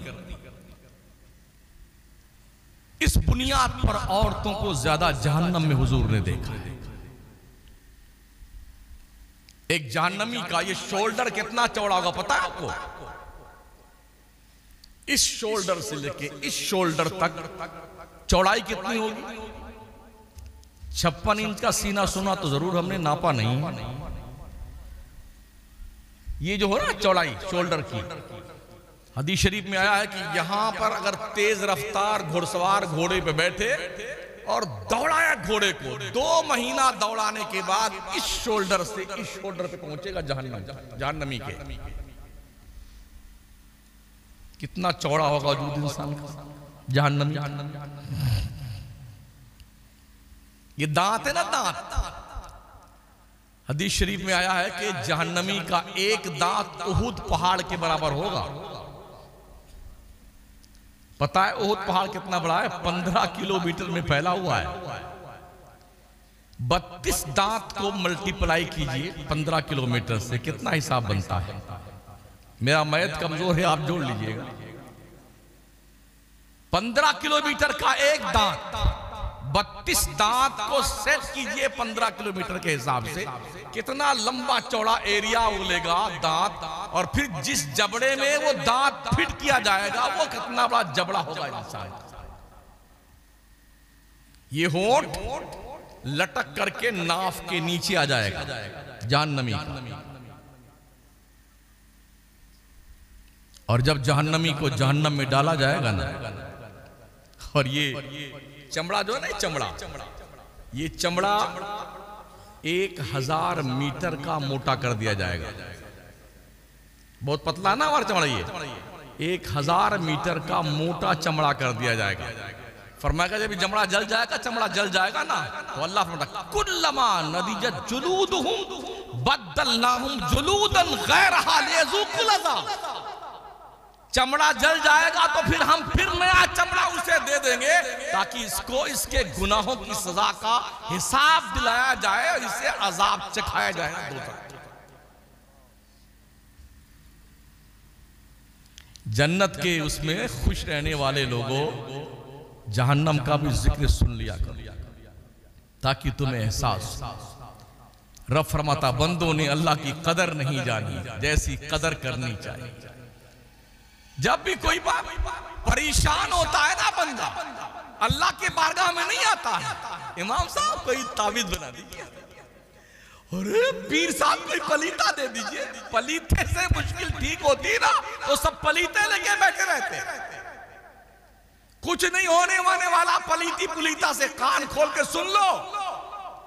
इस बुनियाद पर औरतों को ज्यादा जहन्नम में हुजूर ने देखा है। एक जहन्नमी का ये शोल्डर कितना चौड़ा होगा पता है आपको? इस शोल्डर से लेके इस शोल्डर तक चौड़ाई कितनी होगी? 56 इंच का सीना सुना तो जरूर हमने नापा नहीं। ये जो हो ना चौड़ाई शोल्डर की, हदीस शरीफ में आया है कि यहां पर अगर तेज रफ्तार घुड़सवार घोड़े पे बैठे और दौड़ाया घोड़े को, 2 महीना दौड़ाने के बाद इस शोल्डर से इस शोल्डर पे पहुंचेगा जहन्नमी के। कितना चौड़ा होगा वजूद इंसान का जहन्नमी। ये दांत है ना, दांत। हदीस शरीफ में आया है कि जहन्नमी का एक दांत उहुद पहाड़ के बराबर होगा। पता है उहुद पहाड़ कितना बड़ा है? 15 किलोमीटर में फैला हुआ है। 32 दांत को मल्टीप्लाई कीजिए 15 किलोमीटर से, कितना हिसाब बनता है? मेरा मैथ कमजोर है, आप जोड़ लीजिएगा। 15 किलोमीटर का एक दांत, 32 दांत को सेट कीजिए 15 किलोमीटर के हिसाब से, कितना लंबा चौड़ा एरिया उगलेगा दांत। और फिर जिस जबड़े में वो दांत फिट किया जाएगा वो कितना बड़ा जबड़ा होगा इंसान। ये होंठ लटक करके नाफ के नीचे आ जाएगा जहन्नमी। और जब जहन्नमी को जहन्नम में डाला जाएगा ना, और ये चमड़ा जो है ना, चमड़ा, ये चमड़ा 1000 मीटर का मोटा कर दिया जाएगा। बहुत पतला ना हमारा चमड़ा, ये 1000 मीटर का मोटा चमड़ा कर दिया जाएगा। फरमाएगा जब चमड़ा जल जाएगा, चमड़ा जल जाएगा ना, तो अल्लाह फरमाता कुल्लमा नदिजत जुलूदुहुम बद्दलनाहुम जुलूदन गैरहा लियज़ूकुल अज़ाब। चमड़ा जल जाएगा तो फिर हम फिर नया चमड़ा उसे दे देंगे ताकि इसको इसके गुनाहों की सजा का हिसाब दिलाया जाए और इसे अजाब चखाया जाए दोज़ख। जन्नत के उसमें खुश रहने वाले लोगों, जहन्नम का भी जिक्र सुन लिया करो ताकि तुम्हें एहसास। रब फरमाता बंदों ने अल्लाह की कदर नहीं जानी जैसी कदर करनी चाहिए। जब भी कोई बात परेशान होता है ना बंदा, अल्लाह के बारगाह में नहीं आता है, इमाम साहब कोई तावीज बना दीजिए, अरे पीर साहब कोई पलीता दे दीजिए। पलीते से मुश्किल ठीक होती ना तो सब पलीते लेके बैठे रहते। कुछ नहीं होने वाला पलीती पुलीता से कान खोल के सुन लो।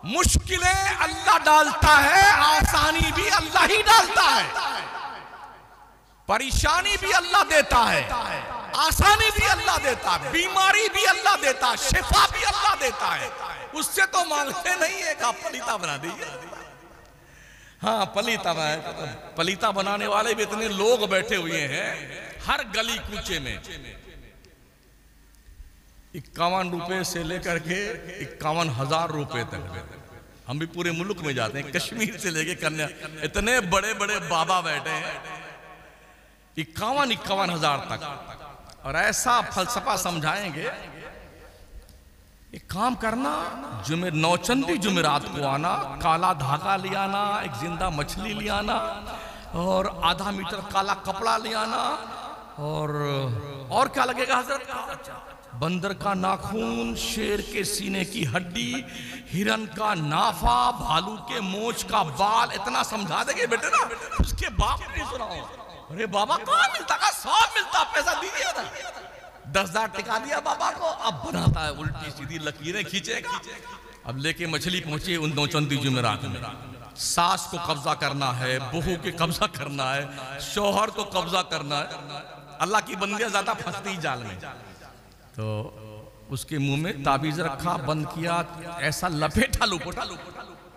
मुश्किलें अल्लाह डालता है, आसानी भी अल्लाह ही डालता है। परेशानी भी अल्लाह देता है, आसानी भी अल्लाह देता है, बीमारी भी अल्लाह देता है, शिफा भी अल्लाह देता है। उससे तो मांगते नहीं है, आप पलीता बना दीजिए। हाँ पलीता पलीता बनाने वाले भी इतने लोग बैठे हुए हैं हर गली कूचे में। 51 रुपए से लेकर के 51,000 रुपए तक हम भी पूरे मुल्क में जाते हैं, कश्मीर से लेके कन्या, इतने बड़े बड़े बाबा बैठे हैं 51,000 तक। और ऐसा फलसफा समझाएंगे, एक काम करना, नौचंदी जुमेरात को आना, काला धागा ले आना, एक जिंदा मछली ले आना, और आधा मीटर काला कपड़ा ले आना, और क्या लगेगा हजरत? बंदर का नाखून, शेर के सीने की हड्डी, हिरन का नाफा, भालू के मोछ का बाल। इतना समझा देंगे बेटे ना, उसके बाप नहीं सुनाओ। अरे बाबा कहाँ मिलता का? 100 मिलता, पैसा दीजिए ना। 10,000 टिका दिया बाबा को, अब बनाता है उल्टी सीधी लकीरें खींचेगा। अब लेके मछली पहुंचे उन नौचंदी जुमेरात में। सास को कब्जा करना है, बहू के कब्जा करना है, शौहर को कब्जा करना है। अल्लाह की बंदियां ज्यादा फंसती जाल में। तो उसके मुंह में ताबीज रखा, बंद किया, ऐसा लपेटा लुपोटा।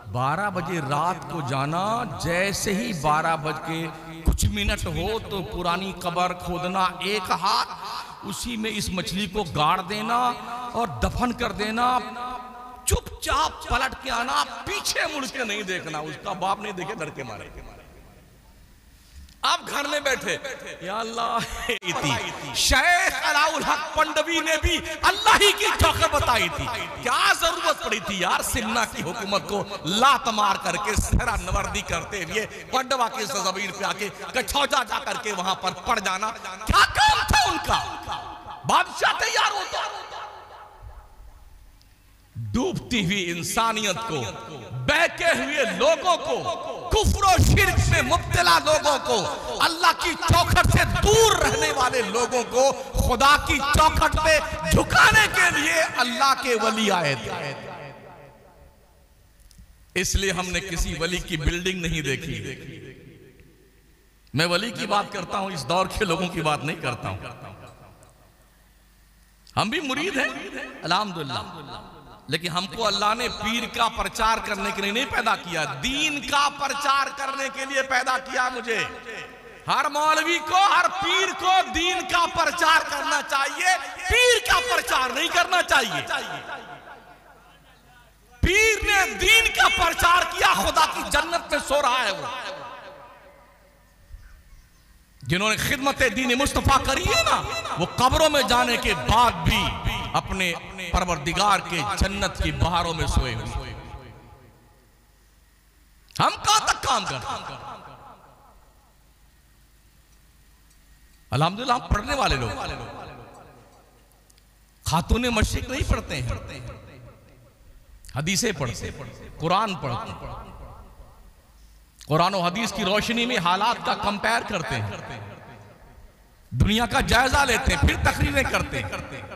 12 बजे रात को जाना, जैसे ही 12 बज के कुछ मिनट हो तो पुरानी कब्र खोदना, एक हाथ उसी में इस मछली को गाड़ देना और दफन कर देना। चुपचाप पलट के आना, पीछे मुड़ के नहीं देखना। उसका बाप नहीं देखे, डर के मारे। आप घर में बैठे, या अल्लाह, शेख अलाउल हक पंडवी ने भी अल्लाह ही की चौखट बताई थी। क्या जरूरत पड़ी थी यार सिमना की हुकूमत को लात मार करके सहरा नवर्दी करते हुए पंडवा की जमीन पे आके कछौजा जा करके वहां पर पड़ जाना? क्या काम था उनका? बादशाह तैयार होता। डूबती हुई इंसानियत को, बहके हुए लोगों को, कुफ्र और शिर्क में मुब्तला लोगों को, अल्लाह की चौखट से दूर रहने वाले लोगों को खुदा की चौखट पे झुकाने के लिए अल्लाह के वली आए थे। इसलिए हमने किसी वली की बिल्डिंग नहीं देखी। मैं वली की बात करता हूं, इस दौर के लोगों की बात नहीं करता हूं। हम भी मुरीद हैं अल्हम्दुलिल्लाह, लेकिन हमको अल्लाह ने पीर का प्रचार करने के लिए नहीं पैदा किया, दीन का प्रचार करने के लिए पैदा किया मुझे। हर मौलवी को, हर पीर को दीन का प्रचार करना चाहिए, पीर का प्रचार नहीं करना चाहिए। पीर ने दीन का प्रचार किया, खुदा की जन्नत में सो रहा है वो। जिन्होंने खिदमत दीन मुस्तफा करी है ना, वो कब्रों में जाने के बाद भी अपने परवरदिगार के जन्नत की बहारों में सोए हुए। हम कहां तक काम करते हैं? अल्हम्दुलिल्लाह हम पढ़ने वाले लोग, खातूने मशरिक नहीं पढ़ते हैं, हदीसें पढ़ते, कुरान पढ़ते, कुरान और हदीस की रोशनी में हालात का कंपेयर करते हैं, दुनिया का जायजा लेते हैं, फिर तकरीरें करते हैं।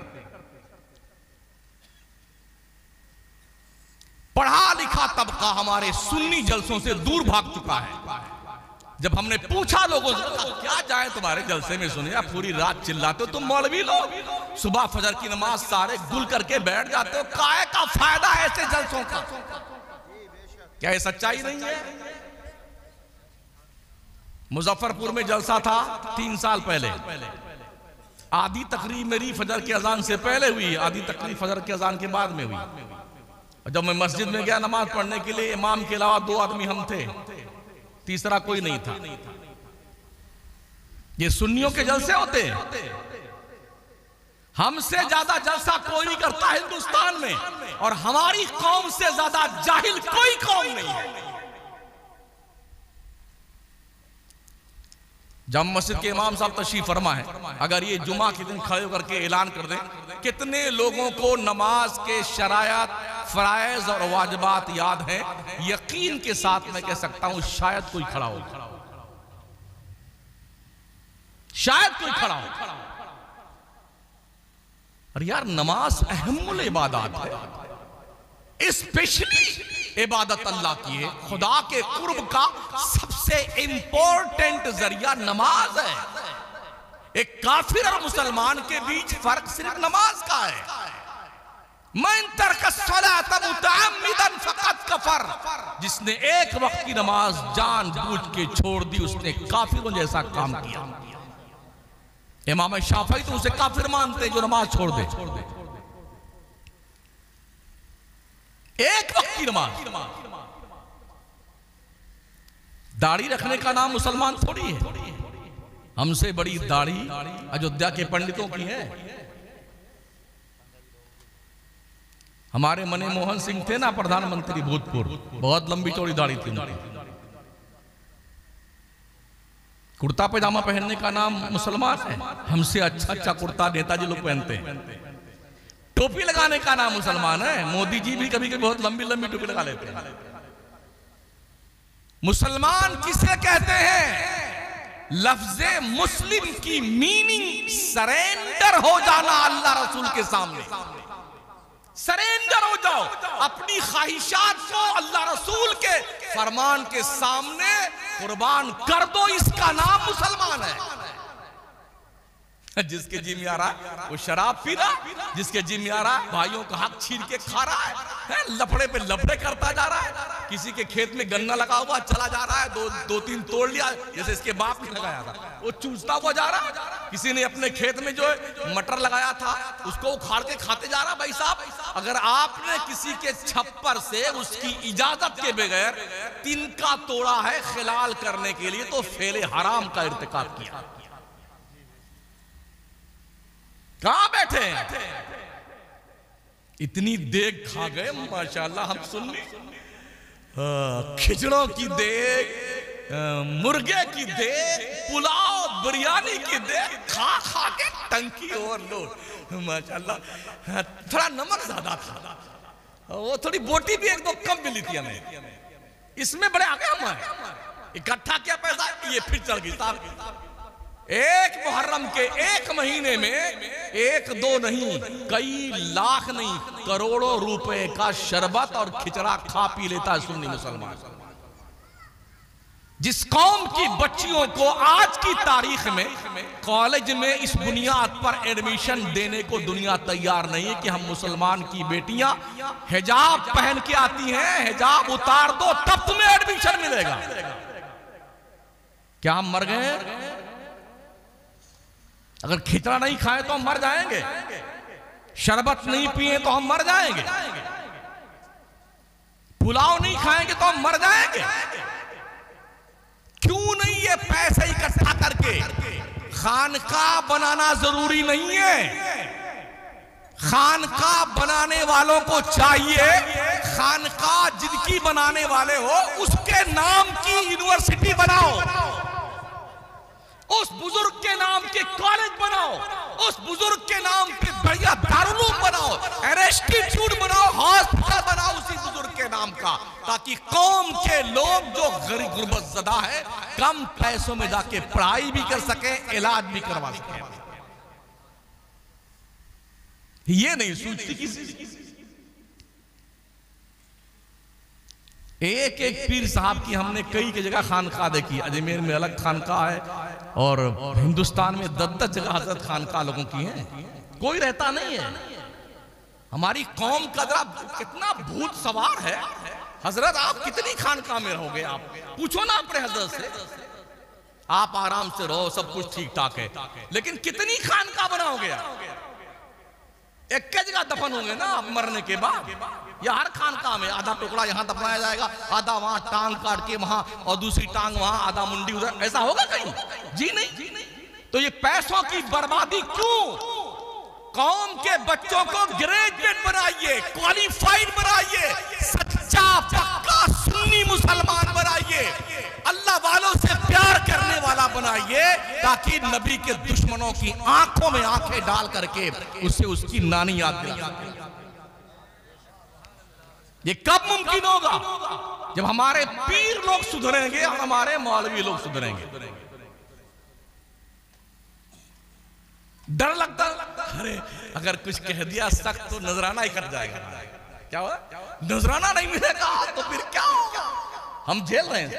पढ़ा लिखा तबका हमारे सुन्नी जलसों से दूर भाग चुका है। जब हमने पूछा लोगों से क्या जाए तुम्हारे जलसे में, सुने आप पूरी रात चिल्लाते हो तुम मौलवी लोग, सुबह फजर की नमाज सारे गुल करके बैठ जाते हो, काहे का फायदा है ऐसे जलसों का? क्या ये सच्चाई नहीं है? मुजफ्फरपुर में जलसा था 3 साल पहले। आधी तकरीब मेरी फजर की अजान से पहले हुई, आधी तकरीब फजर की अजान के बाद में हुई। जब मैं मस्जिद में गया नमाज पढ़ने के लिए, इमाम के अलावा 2 आदमी हम थे, तीसरा कोई नहीं था। ये सुन्नियों के जलसे होते हैं, हमसे ज्यादा जलसा कोई नहीं करता हिंदुस्तान में, और हमारी कौम से ज्यादा जाहिल कोई कौम नहीं है। जब मस्जिद के इमाम साहब तशरीफ फरमा है, अगर ये जुमा के दिन खड़े होकर के ऐलान कर दें कितने लोगों को नमाज के शरायत, फराइज और वाजिबात याद हैं, यकीन के साथ मैं कह सकता हूं शायद कोई खड़ा हो, शायद कोई खड़ा हो। और यार नमाज अहमुल इबादत है, स्पेशली इबादत अल्लाह की है। खुदा के कुर्ब का सबसे इंपॉर्टेंट जरिया नमाज है। एक काफिर और मुसलमान के बीच फर्क सिर्फ नमाज का है। मन तरक सलात मुतअम्मिदन फकत कफर, जिसने एक वक्त की नमाज जानबूझ के छोड़ दी उसने काफिरों जैसा काम किया। इमाम शाफई तो उसे काफिर मानते जो नमाज छोड़ दे। एक वक्त की नमाज, दाढ़ी रखने का नाम मुसलमान थोड़ी है। हमसे बड़ी दाढ़ी अयोध्या के पंडितों की है। हमारे मनमोहन सिंह थे ना प्रधानमंत्री भूतपूर्व, बहुत लंबी चौड़ी दाढ़ी थी उनकी। कुर्ता पैजामा पहनने का नाम मुसलमान है? हमसे अच्छा अच्छा कुर्ता नेताजी लोग पहनते हैं। टोपी लगाने का नाम मुसलमान है? मोदी जी भी कभी कभी बहुत लंबी लंबी टोपी लगा लेते हैं। मुसलमान किसे कहते हैं? लफ्ज़े मुस्लिम की मीनिंग सरेंडर हो जाना अल्लाह रसूल के सामने। सरेंडर हो जाओ, अपनी ख्वाहिशात को अल्लाह रसूल के फरमान के सामने कुर्बान कर दो, इसका नाम मुसलमान है। जिसके जी में आ रहा वो शराब पी रहा, जिसके जी में आ रहा भाइयों का हक छीन के खा रहा है, लफड़े पे लफड़े करता जा रहा है। किसी के खेत में गन्ना लगा हुआ चला जा रहा है, दो तीन तोड़ लिया, जैसे इसके बाप ने लगाया था, वो चूसता हुआ जा रहा है। किसी ने अपने खेत में जो है मटर लगाया था उसको उखाड़ के खाते जा रहा। भाई साहब, अगर आपने किसी के छप्पर से उसकी इजाजत के बगैर तिनका तोड़ा है खिलाल करने के लिए, तो फेले हराम का इर्तिकाब किया। कहां बैठे हैं? इतनी देग खा गए माशाल्लाह। हम सुन ली खिचड़ों की देग, मुर्गे की देग, पुलाव बिरयानी की देग खा खा के टंकी ओवरलोड माशाल्लाह। थोड़ा नमक ज्यादा था, वो थोड़ी बोटी भी एक दो कम मिली थी हमें। इसमें बड़े आगे हम इकट्ठा किया पैसा, ये फिर चल गई साहब। एक मुहर्रम के एक महीने में एक दो नहीं, कई लाख नहीं, करोड़ों रुपए का शरबत और खिचड़ा खा पी लेता है सुन्नी मुसलमान। जिस कौम की बच्चियों को आज की तारीख में कॉलेज में इस बुनियाद पर एडमिशन देने को दुनिया तैयार नहीं है कि हम मुसलमान की बेटियां हिजाब पहन के आती हैं, हिजाब उतार दो तब तुम्हें एडमिशन मिलेगा। क्या हम मर गए? अगर खिचड़ा नहीं खाए तो हम मर जाएंगे, शरबत नहीं पिए तो हम मर जाएंगे, पुलाव नहीं खाएंगे तो हम मर जाएंगे। क्यों नहीं? ये पैसे इकट्ठा करके खानकाह बनाना जरूरी नहीं है। खानकाह बनाने वालों को चाहिए, खानकाह जिनकी बनाने वाले हो उसके नाम की यूनिवर्सिटी बनाओ, उस बुजुर्ग के नाम के कॉलेज बनाओ, उस बुजुर्ग के नाम पे बढ़िया दारुल बनाओ, इंस्टीट्यूट बनाओ, हॉस्पिटल बनाओ उसी बुजुर्ग के नाम का, ताकि कौम के लोग जो गरीब गुरबत ज़दा है कम पैसों में जाके पढ़ाई भी कर सके, इलाज भी करवा सके। ये नहीं सोचती किसी। एक एक पीर साहब की हमने कई की जगह खानकाह देखी। अजमेर में अलग खानकाह है और हिंदुस्तान में 10-10 जगह हजरत खानकाह लोगों की हैं, कोई रहता नहीं है। हमारी कौम का जरा कितना भूत सवार है। हजरत आप कितनी खानकाह में रहोगे? आप पूछो ना अपने हजरत से। आप आराम से रहो, सब कुछ ठीक ठाक है, लेकिन कितनी खानकाह बनाओगे? एक जगह दफन होंगे ना आप मरने के बाद, या हर खानकाह में आधा टुकड़ा यहाँ दफनाया जाएगा, आधा वहां टांग काट के वहां और दूसरी टांग वहां, आधा मुंडी उधर, ऐसा होगा कहीं? जी नहीं। तो ये पैसों की बर्बादी क्यों? कौम के बच्चों को ग्रेजुएट बनाइए, क्वालिफाइड बनाइए, सच्चा पक्का सुन्नी मुसलमान बनाइए, अल्लाह वालों से प्यार करने वाला बनाइए, ताकि नबी के दुश्मनों की आंखों में आंखें डाल करके उसे उसकी नानी याद दिला। ये कब मुमकिन होगा? जब हमारे पीर लोग सुधरेंगे और हमारे मौलवी लोग सुधरेंगे। डर लगता, अरे अगर कुछ कह दिया सख्त तो नजराना ही कट जाएगा। क्या हुआ? नजराना नहीं मिलेगा तो फिर क्या होगा? हम झेल रहे हैं,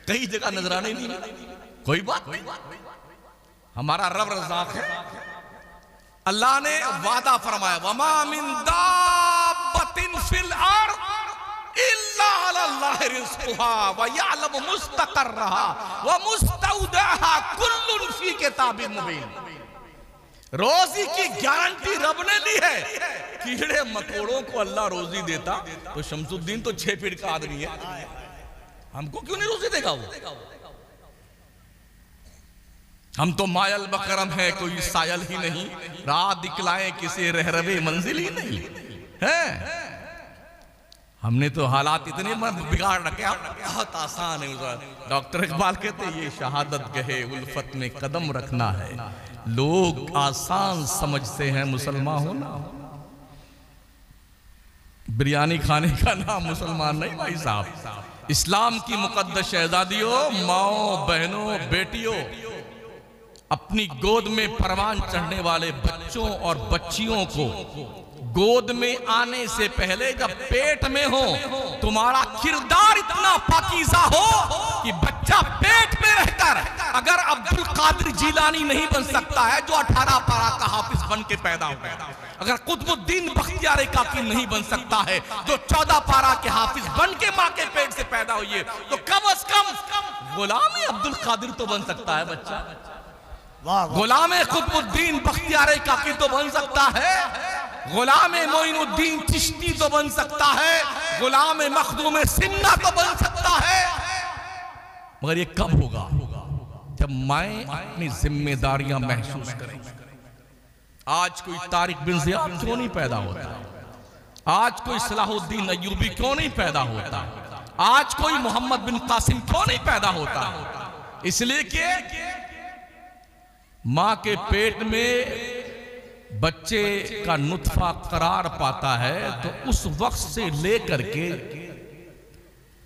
कई जगह नजराने नहीं मिले, कोई बात नहीं। हमारा रब रज़ाक है। अल्लाह ने वादा फरमाया, वमा मिन दाब्बतिन फिल अर्द इल्ला अल्लाह रिज़्क़ुहा व यअलमु मुस्तक़र्रहा व मुस्तौदअहा कुल्लुन फी किताबिन मुबीन। रोजी की गारंटी रब ने दी है। कीड़े मकोड़ों को अल्लाह रोजी देता तो शमसुद्दीन तो 6 फीट का आदमी है, हमको क्यों नहीं रोजी देगा वो? हम तो मायल बकरम है, कोई सायल ही नहीं, राह दिखलाए किसे रहरवे मंजिल ही नहीं है। हमने तो हालात इतने बिगाड़ रखे, बहुत आसान है। डॉक्टर इकबाल कहते हैं ये शहादत गहे उल्फत में कदम रखना है, लोग आसान समझते हैं मुसलमान होना। बिरयानी खाने का नाम मुसलमान नहीं भाई साहब। इस्लाम की मुकद्दस शहजादियों, माओ बहनों, बेटियों, अपनी गोद में परवान चढ़ने वाले बच्चों और बच्चियों को गोद में आने से पहले जब पेट में हो तुम्हारा किरदार इतना पाकीज़ा हो कि बच्चा पेट में रहकर अगर अब्दुल कादिर जीलानी नहीं बन सकता है जो 18 पारा का हाफिज बन के पैदा हुआ, अगर कुतुबुद्दीन बख्तियार काकी नहीं बन सकता है जो 14 पारा के हाफिज बन के मां के पेट से पैदा हुई है, तो कम से कम गुलाम अब्दुल कादिर तो बन सकता है बच्चा। गुलाम कुतुबुद्दीन बख्तियार काकी तो बन सकता है, गुलाम मोइनुद्दीन चिश्ती तो बन सकता है, गुलाम मखदूम सिन्ना तो बन सकता है। मगर ये कब होगा? जब माएं अपनी जिम्मेदारियां महसूस करें। आज कोई तारिक बिन ज़ियाद क्यों नहीं पैदा होता? आज कोई सलाहुद्दीन अय्यूबी क्यों नहीं पैदा होता? आज कोई मोहम्मद बिन कासिम क्यों नहीं पैदा होता? इसलिए कि मां के पेट में बच्चे का नुत्फा करार पाता है, तो उस वक्त से लेकर के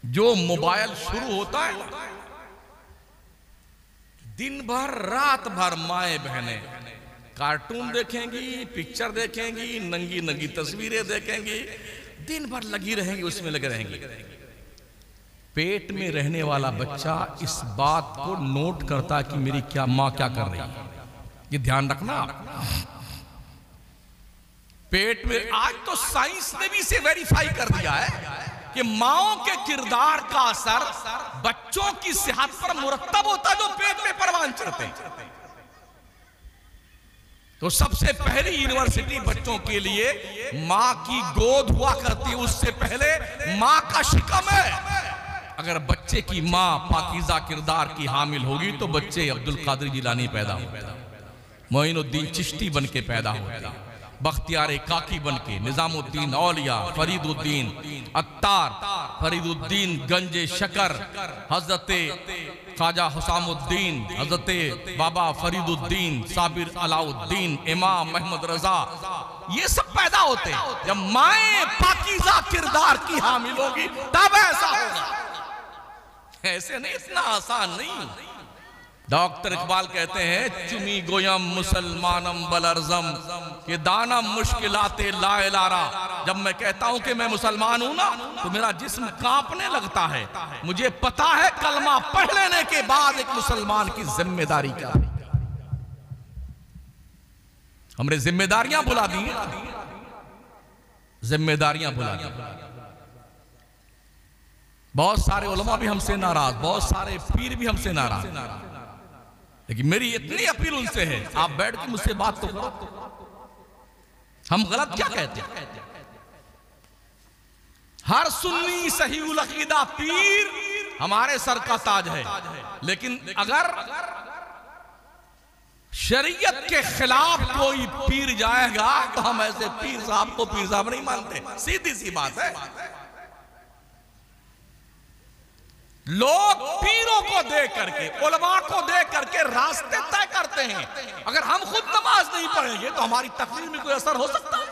जो मोबाइल शुरू होता है, दिन भर रात भर माएं बहनें कार्टून देखेंगी, पिक्चर देखेंगी, नंगी नंगी तस्वीरें देखेंगी, दिन भर लगी रहेंगी, उसमें लगे रहेंगी। पेट में रहने वाला बच्चा इस बात को नोट करता कि मेरी क्या मां क्या कर रही है, ये ध्यान रखना। पेट में आज तो साइंस ने भी इसे वेरीफाई कर दिया है कि माओं के किरदार का असर बच्चों की सेहत पर मुरत्तब होता है जो पेट में परवान चढ़ते हैं। तो सबसे पहली यूनिवर्सिटी बच्चों के लिए मां की गोद हुआ करती है, उससे पहले मां का शिकम है। अगर बच्चे की मां पाकीज़ा किरदार की हामिल होगी तो बच्चे अब्दुल कादिर जिलानी पैदा होगा, मोइनुद्दीन चिश्ती बन के पैदा होगा, बख्तियार काकी बन के, निजामुद्दीन औलिया, फरीदुद्दीन अत्तार, फरीदुद्दीन गंजे शकर, हजरते ख्वाजा हुसामुद्दीन, हजरते बाबा फरीदुद्दीन, साबिर अलाउद्दीन, इमाम अहमद रजा, ये सब पैदा होते हैं जब माएं पाकीज़ा किरदार की हामिल होगी, तब ऐसा होगा। ऐसे नहीं, इतना आसान नहीं। डॉक्टर इकबाल कहते हैं चुमी गोयम मुसलमानम बलरजम, ये दाना मुश्किलाते लाए लारा। जब मैं कहता हूं कि मैं मुसलमान हूं ना, तो मेरा जिस्म कांपने लगता है। मुझे पता है कलमा पढ़ लेने के बाद एक मुसलमान की जिम्मेदारी क्या है। हमने जिम्मेदारियां भुला दी, जिम्मेदारियां भुला दी। बहुत सारे उलमा भी हमसे नाराज, बहुत सारे पीर भी हमसे नाराज, लेकिन मेरी इतनी अपील उनसे है, आप बैठ के मुझसे बात तो करो। हम गलत क्या कहते हैं? हर सुन्नी सही उल अकीदा पीर हमारे सर का ताज है, लेकिन अगर शरीयत के खिलाफ कोई पीर जाएगा तो हम ऐसे पीर साहब को पीर साहब नहीं मानते। सीधी सी बात है। लोग पीरों को देख करके, उलमा को देख करके रास्ते तय करते हैं। अगर हम खुद नमाज नहीं पढ़ेंगे तो हमारी तकरीर में कोई असर हो सकता है?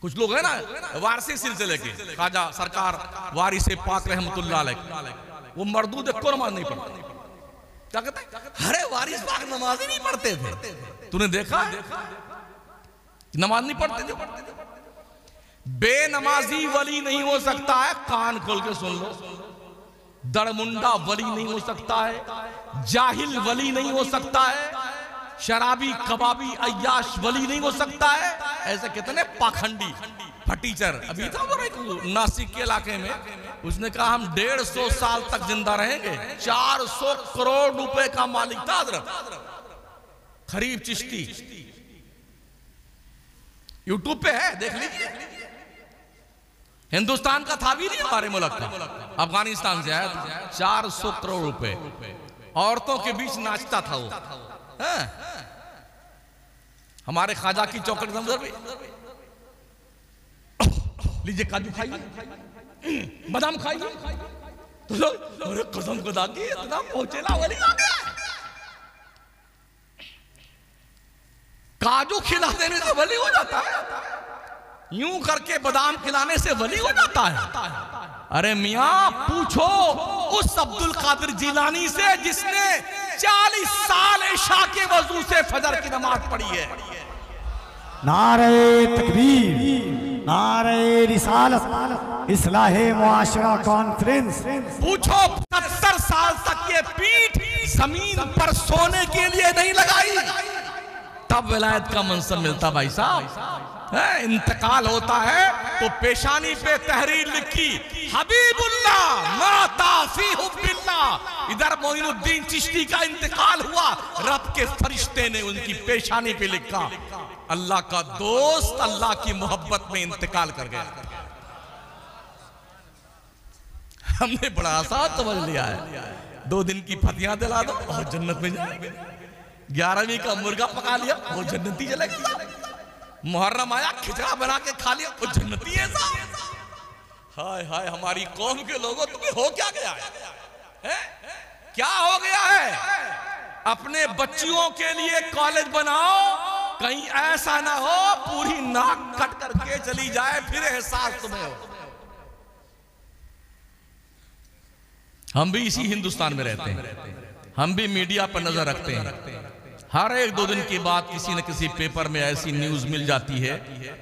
कुछ लोग हैं ना वारसी सिलसिले के, ख्वाजा सरकार वारिस पाक रहमतुल्लाह अलैह, वो मरदूद को नमाज नहीं पढ़ते। क्या कहते हैं? अरे वारिस पाक नमाज ही नहीं पढ़ते थे। तूने देखा नमाज नहीं पढ़ते थे? बेनमाजी वली नहीं हो सकता है, कान खोल के सुन लो। दरमुंडा वली नहीं हो सकता है, जाहिल वली नहीं हो सकता है, शराबी कबाबी अय्याश वली नहीं हो सकता है। ऐसे कितने पाखंडी फटीचर। अभी था वो एक नासिक के इलाके में, उसने कहा हम 150 साल तक जिंदा रहेंगे। 400 करोड़ रुपए का मालिक था हजरत खरीब चिश्ती। यूट्यूब पे है, देख लीजिए। हिंदुस्तान का था भी नहीं, हमारे मुल्क का, अफगानिस्तान से आया था। 400 करोड़ रुपए, औरतों के बीच नाचता था वो। हमारे ख्वाजा की चौखट लीजिए काजू खाइए, बादाम खाइए। तो लोग अरे कसम खुदा की इतना पहुंचेला वली आ गया। काजू खिला देने से वली हो जाता है, यूं करके बादाम खिलाने से वली हो जाता है। अरे मियां पूछो उस अब्दुल कादिर जिलानी से जिसने 40 साल इशा के वजू से फजर की नमाज पढ़ी है। नारे तकबीर, नारे रिसालत, इस्लाहे मुआशरा कॉन्फ्रेंस। पूछो 70 साल तक ये पीठ जमीन पर सोने के लिए नहीं लगाई, तब विलायत का मंसब मिलता। भाई साहब इंतकाल होता है तो पेशानी पे तहरीर लिखी हबीबुल्लाह माता फी हुब्बिल्लाह। इधर मोइनुद्दीन चिश्ती का इंतकाल हुआ, रब के फरिश्ते ने उनकी पेशानी पे लिखा अल्लाह का दोस्त अल्लाह की मोहब्बत में इंतकाल कर गया। हमने बड़ा आसान समझ लिया है, 2 दिन की फतियां दिला दो और जन्नत में जाएंगे। 11वीं का मुर्गा पका लिया वो जन्नती चलेगा। मुहर्रम आया खिचड़ा बना के खा लिया वो जन्नती है। हाय हाय हमारी कौम के लोगों, तुम्हें हो क्या गया है? क्या हो गया है? अपने बच्चियों के लिए कॉलेज बनाओ, कहीं ऐसा ना हो पूरी नाक कट करके चली जाए, फिर एहसास तुम्हें हो। हम भी इसी हिंदुस्तान में रहते हैं, हम भी मीडिया पर नजर रखते हैं। हर 1-2 दिन के बाद किसी न किसी पेपर में ऐसी न्यूज मिल जाती है,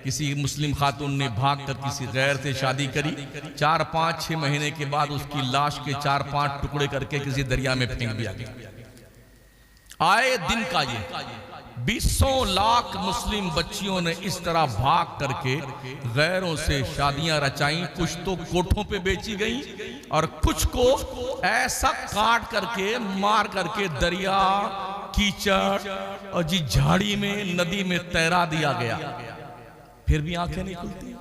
किसी मुस्लिम खातून ने भागकर किसी गैर से शादी करी, 4-5-6 महीने के बाद उसकी लाश के 4-5 टुकड़े करके किसी दरिया में फेंक दिया गया। आए दिन का ये 20 लाख मुस्लिम बच्चियों ने इस तरह भाग करके गैरों से शादियां रचाई। कुछ तो कोठों पे बेची गई और कुछ को ऐसा काट करके मार करके दरिया, कीचड़ और जी झाड़ी में, नदी में तैरा दिया गया। फिर भी आंखें नहीं खुलती।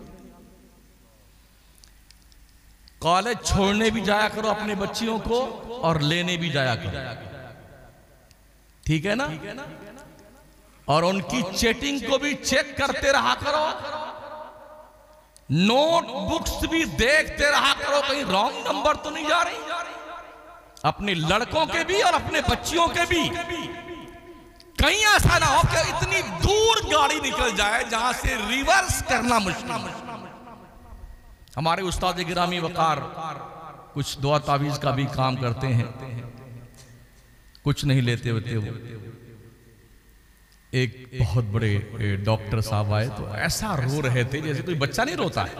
कॉलेज छोड़ने भी जाया करो अपने बच्चियों को और लेने भी जाया करो, ठीक है ना? और उनकी चैटिंग को भी चेक करते रहा करो, नोटबुक्स भी देखते रहा करो, कहीं रॉन्ग नंबर तो नहीं जा रही। अपने लड़कों के भी और अपने बच्चियों के भी। कहीं ऐसा ना हो कि इतनी दूर गाड़ी निकल जाए जहां से रिवर्स करना मुश्किल। हमारे उस्ताद गिरामी वकार कुछ दुआ तावीज का भी काम करते हैं, कुछ नहीं लेते होते। वो एक बहुत बड़े डॉक्टर साहब आए तो ऐसा रो रहे थे जैसे कोई बच्चा नहीं रोता है।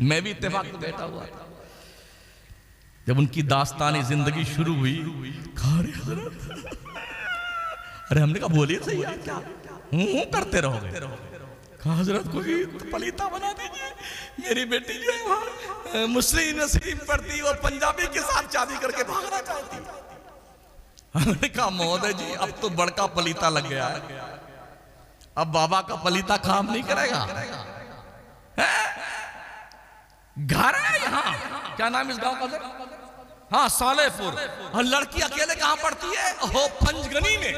मैं भी इत्तेफाक में बैठा हुआ था। जब उनकी दास्तानी जिंदगी शुरू हुई, अरे हमने कहा बोलिए सही है, क्या करते रहोगे? कहा हजरत कोई पलीता बना दीजिए, मेरी बेटी जो है वहां मुस्लिम यूनिवर्सिटी में पढ़ती और पंजाबी के साथ शादी करके भागना चाहती। हमने कहा महोदय जी अब तो बड़का पलीता लग गया है, अब बाबा का पलीता काम नहीं करेगा। घर है यहाँ, क्या नाम इस गांव का सर? हाँ सालेपुर। और लड़की अकेले कहां पढ़ती है? हो पंचगनी में,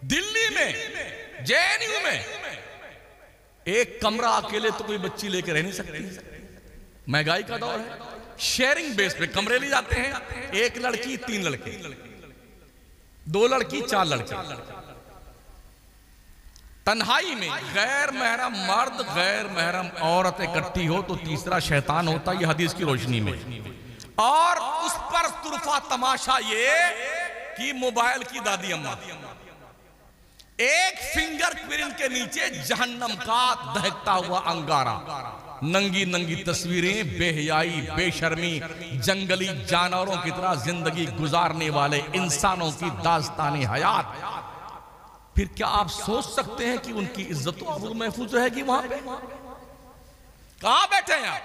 दिल्ली में, जेएनयू में। एक कमरा अकेले तो कोई बच्ची लेकर रह नहीं सकती। महंगाई का दौर है, शेयरिंग बेस पे कमरे लिए जाते हैं। 1 लड़की 3 लड़के, 2 लड़की 4 लड़के। तन्हाई में गैर महरम मर्द गैर महरम औरत इकट्ठी हो तो तीसरा शैतान होता, यह हदीस की रोशनी में। और उस पर तुरफा तमाशा ये कि मोबाइल की दादी अम्मा, एक फिंगर प्रिंट के नीचे जहन्नम का दहकता हुआ अंगारा, नंगी नंगी तस्वीरें, बेहयाई, बेशर्मी, जंगली जानवरों की तरह जिंदगी गुजारने वाले इंसानों की दास्तानी हयात। फिर क्या आप सोच सकते हैं कि उनकी इज्जत और महफूज रहेगी वहां पे? कहां बैठे हैं आप?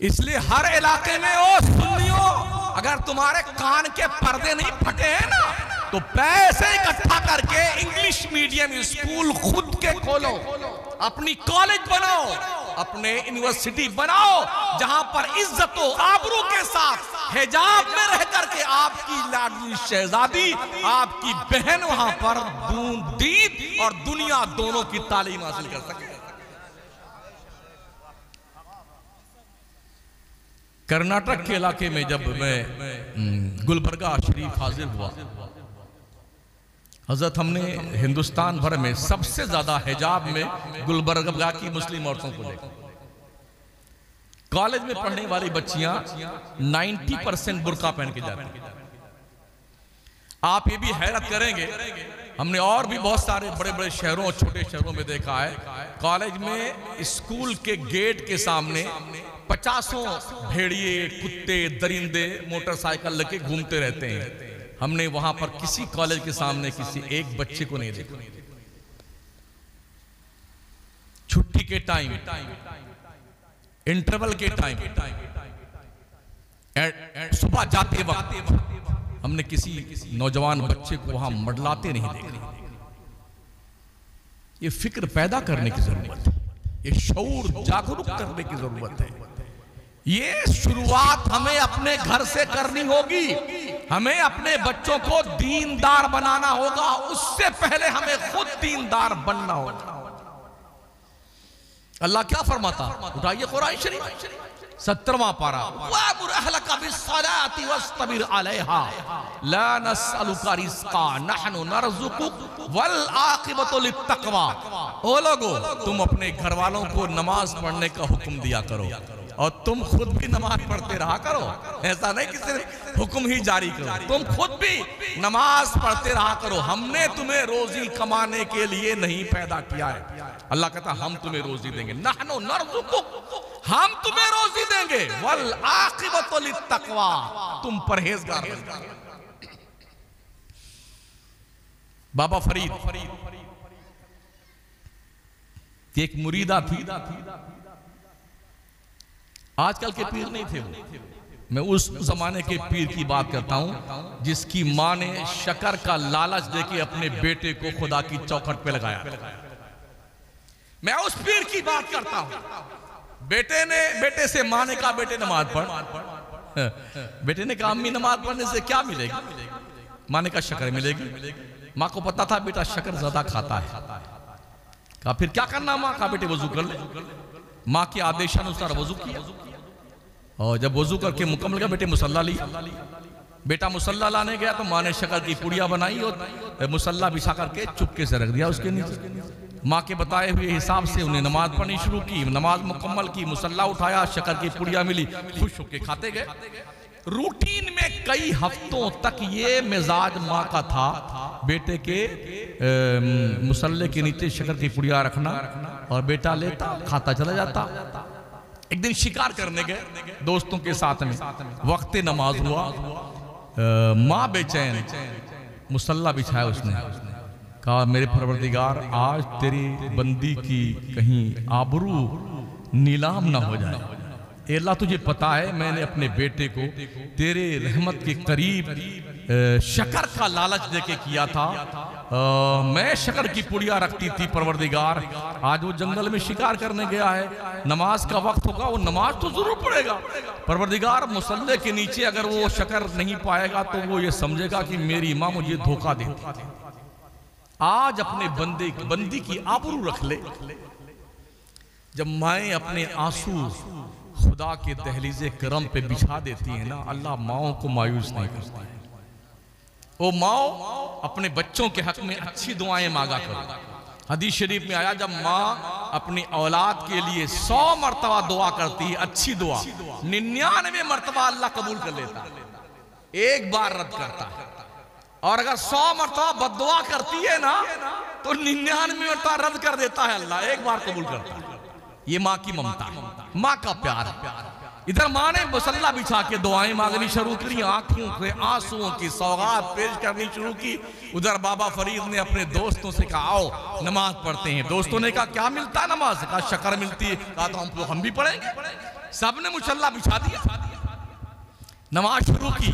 इसलिए हर इलाके में ओ सुन्नियों, अगर तुम्हारे कान के पर्दे नहीं फटे हैं ना तो पैसे इकट्ठा करके इंग्लिश मीडियम स्कूल खुद के खोलो, अपनी कॉलेज बनाओ, अपने यूनिवर्सिटी बनाओ, जहां पर इज्जत और आबरू के साथ हिजाब में रह करके आपकी लाडली शहजादी, आपकी बहन वहां पर दीन और दुनिया दोनों की तालीम हासिल कर सके। कर्नाटक के इलाके में जब मैं गुलबर्गा शरीफ हाजिर हुआ, हजरत हमने हिंदुस्तान भर में सबसे ज्यादा हिजाब में गुलबर्गा की मुस्लिम औरतों को देखा। कॉलेज में पढ़ने वाली बच्चियां 90% बुर्का पहन के जाती हैं। आप ये भी हैरत करेंगे, हमने और भी बहुत सारे बड़े बड़े शहरों और छोटे शहरों में देखा है, कॉलेज में स्कूल के गेट के सामने 50 भेड़िए, कुत्ते, दरिंदे मोटरसाइकिल लेके घूमते रहते हैं। हमने वहां पर किसी कॉलेज के सामने किसी एक बच्चे को नहीं देखा। छुट्टी के टाइम, इंटरवल के टाइम, सुबह जाते वक्त हमने किसी नौजवान बच्चे को वहां मडलाते नहीं देखा। ये फिक्र पैदा करने की जरूरत है, ये शऊर जागरूक करने की जरूरत है। ये शुरुआत हमें अपने घर से करनी होगी। हमें अपने बच्चों को दीनदार बनाना होगा, उससे पहले हमें खुद दीनदार बनना होगा। अल्लाह क्या फरमाता, उठाइए कुरान शरीफ 17वां पारा, वअमुर अहलका बिस्सलाति वस्तबिर अलैहा ला नसअलुका रिज़्क़ा नहनु नरज़ुकुक वल आक़िबतु लित्तक़वा। ओ लोगो, तुम अपने घर वालों को नमाज पढ़ने का हुक्म दिया करो और तुम खुद भी नमाज पढ़ते रहा करो। ऐसा नहीं कि सिर्फ हुक्म ही जारी करो, तुम खुद भी नमाज पढ़ते रहा करो। हमने तुम्हें रोजी कमाने के लिए नहीं पैदा किया है। अल्लाह कहता हम तुम्हें रोजी देंगे, नहनु नरज़ुकुक, हम तुम्हें रोजी देंगे, वल आक़िबतु लित्तक़वा, तुम परहेजगार बनो। बाबा फरीद की एक मुरीदा थी, आजकल के पीर नहीं थे वो, मैं उस जमाने के पीर की बात करता हूं जिसकी मां ने शक्कर का लालच देके अपने बेटे को खुदा की चौखट पे लगाया। मैं उस पीर की बात करता हूं। बेटे से मां ने कहा बेटे नमाज पढ़। बेटे ने कहा अम्मी नमाज पढ़ने से क्या मिलेगी? मां ने कहा शक्कर मिलेगी। मां को पता था बेटा शक्कर ज्यादा खाता है। कहा फिर क्या करना मां? कहा बेटे वजू कर ले। मां के आदेशानुसार वजू किया और जब वजू करके मुकम्मल किया बेटे मुसल्ला लिया। बेटा मुसल्ला लाने गया तो मां ने शक्कर की पुड़िया बनाई और मुसल्ला बिछा करके चुपके से रख दिया उसके नीचे। मां के बताए हुए हिसाब से उन्हें नमाज पढ़नी शुरू की, नमाज मुकम्मल की, मुसल्ला उठाया, शक्कर की पुड़िया मिली, खुश होके खाते गए। रूटीन में कई हफ्तों तक ये मिजाज मां का था, बेटे के मुसल्ले के नीचे शक्कर की पुड़िया रखना और बेटा लेता खाता चला जाता। एक दिन शिकार करने गए दोस्तों के साथ में, वक्त नमाज हुआ, मां बेचैन, मुसल्ला बिछाया उसने, कहा मेरे परवरदिगार आज तेरी बंदी की कहीं आबरू नीलाम ना हो जाए। अल्लाह तुझे पता है मैंने अपने बेटे को तेरे रहमत के करीब शक्कर का लालच देके किया था। मैं शक्कर की पुड़िया रखती थी परवरदिगार, आज वो जंगल में शिकार करने गया है, नमाज का वक्त होगा, वो नमाज तो जरूर पढ़ेगा। परवरदिगार मुसल्ले के नीचे अगर वो शक्कर नहीं पाएगा तो वो ये समझेगा कि मेरी माँ मुझे धोखा देती थी। आज अपने बंदी की आबरू रख ले। जब माएँ अपने आंसू खुदा के दहलीज़े करम पे बिछा देती है ना, अल्लाह माओं को मायूस नहीं करता है। ओ माओ अपने बच्चों के हक में अच्छी दुआएं मांगा करो। हदीस शरीफ में आया जब माँ अपनी औलाद के लिए 100 मरतबा दुआ करती है अच्छी दुआ, 99 मरतबा अल्लाह कबूल कर लेता है, एक बार रद्द करता है। और अगर 100 मरतबा बद्दुआ करती है ना तो 99 मरतबा रद्द कर देता है अल्लाह, एक बार कबूल करता है। ये माँ की ममता, माँ का प्यार। इधर माँ ने मुसल्ला बिछा के दुआएं मांगनी शुरू की, आंखों से आंसुओं की सौगात पेश करनी शुरू की। उधर बाबा फरीद ने अपने दोस्तों से कहा आओ नमाज पढ़ते हैं। दोस्तों ने कहा क्या मिलता है नमाज से? कहा शक्कर मिलती है। कहा तो हम भी पढ़ेंगे। सबने मुसल्ला बिछा दिया, नमाज शुरू की।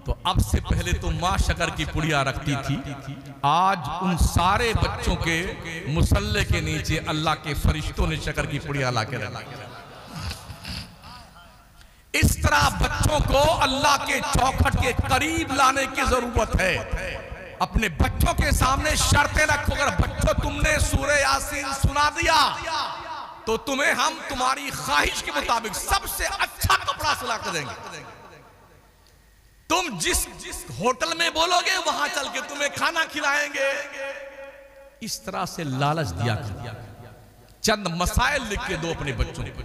तो अब से पहले तो माँ शक्कर की पुड़िया रखती थी, आज उन सारे बच्चों के मुसल्ले के नीचे अल्लाह के फरिश्तों ने शक्कर की पुड़िया ला के रखा। इस तरह बच्चों को अल्लाह के चौखट के करीब लाने की जरूरत है। अपने बच्चों के सामने शर्तें रखो। अगर बच्चों तुमने सूरह यासीन सुना दिया तो तुम्हें हम तुम्हारी ख्वाहिश के मुताबिक सबसे अच्छा कपड़ा सिला कर देंगे। तुम जिस होटल में बोलोगे वहां चल के तुम्हें खाना खिलाएंगे। इस तरह से लालच दिया कर। चंद मसाइल लिख के दो अपने बच्चों को,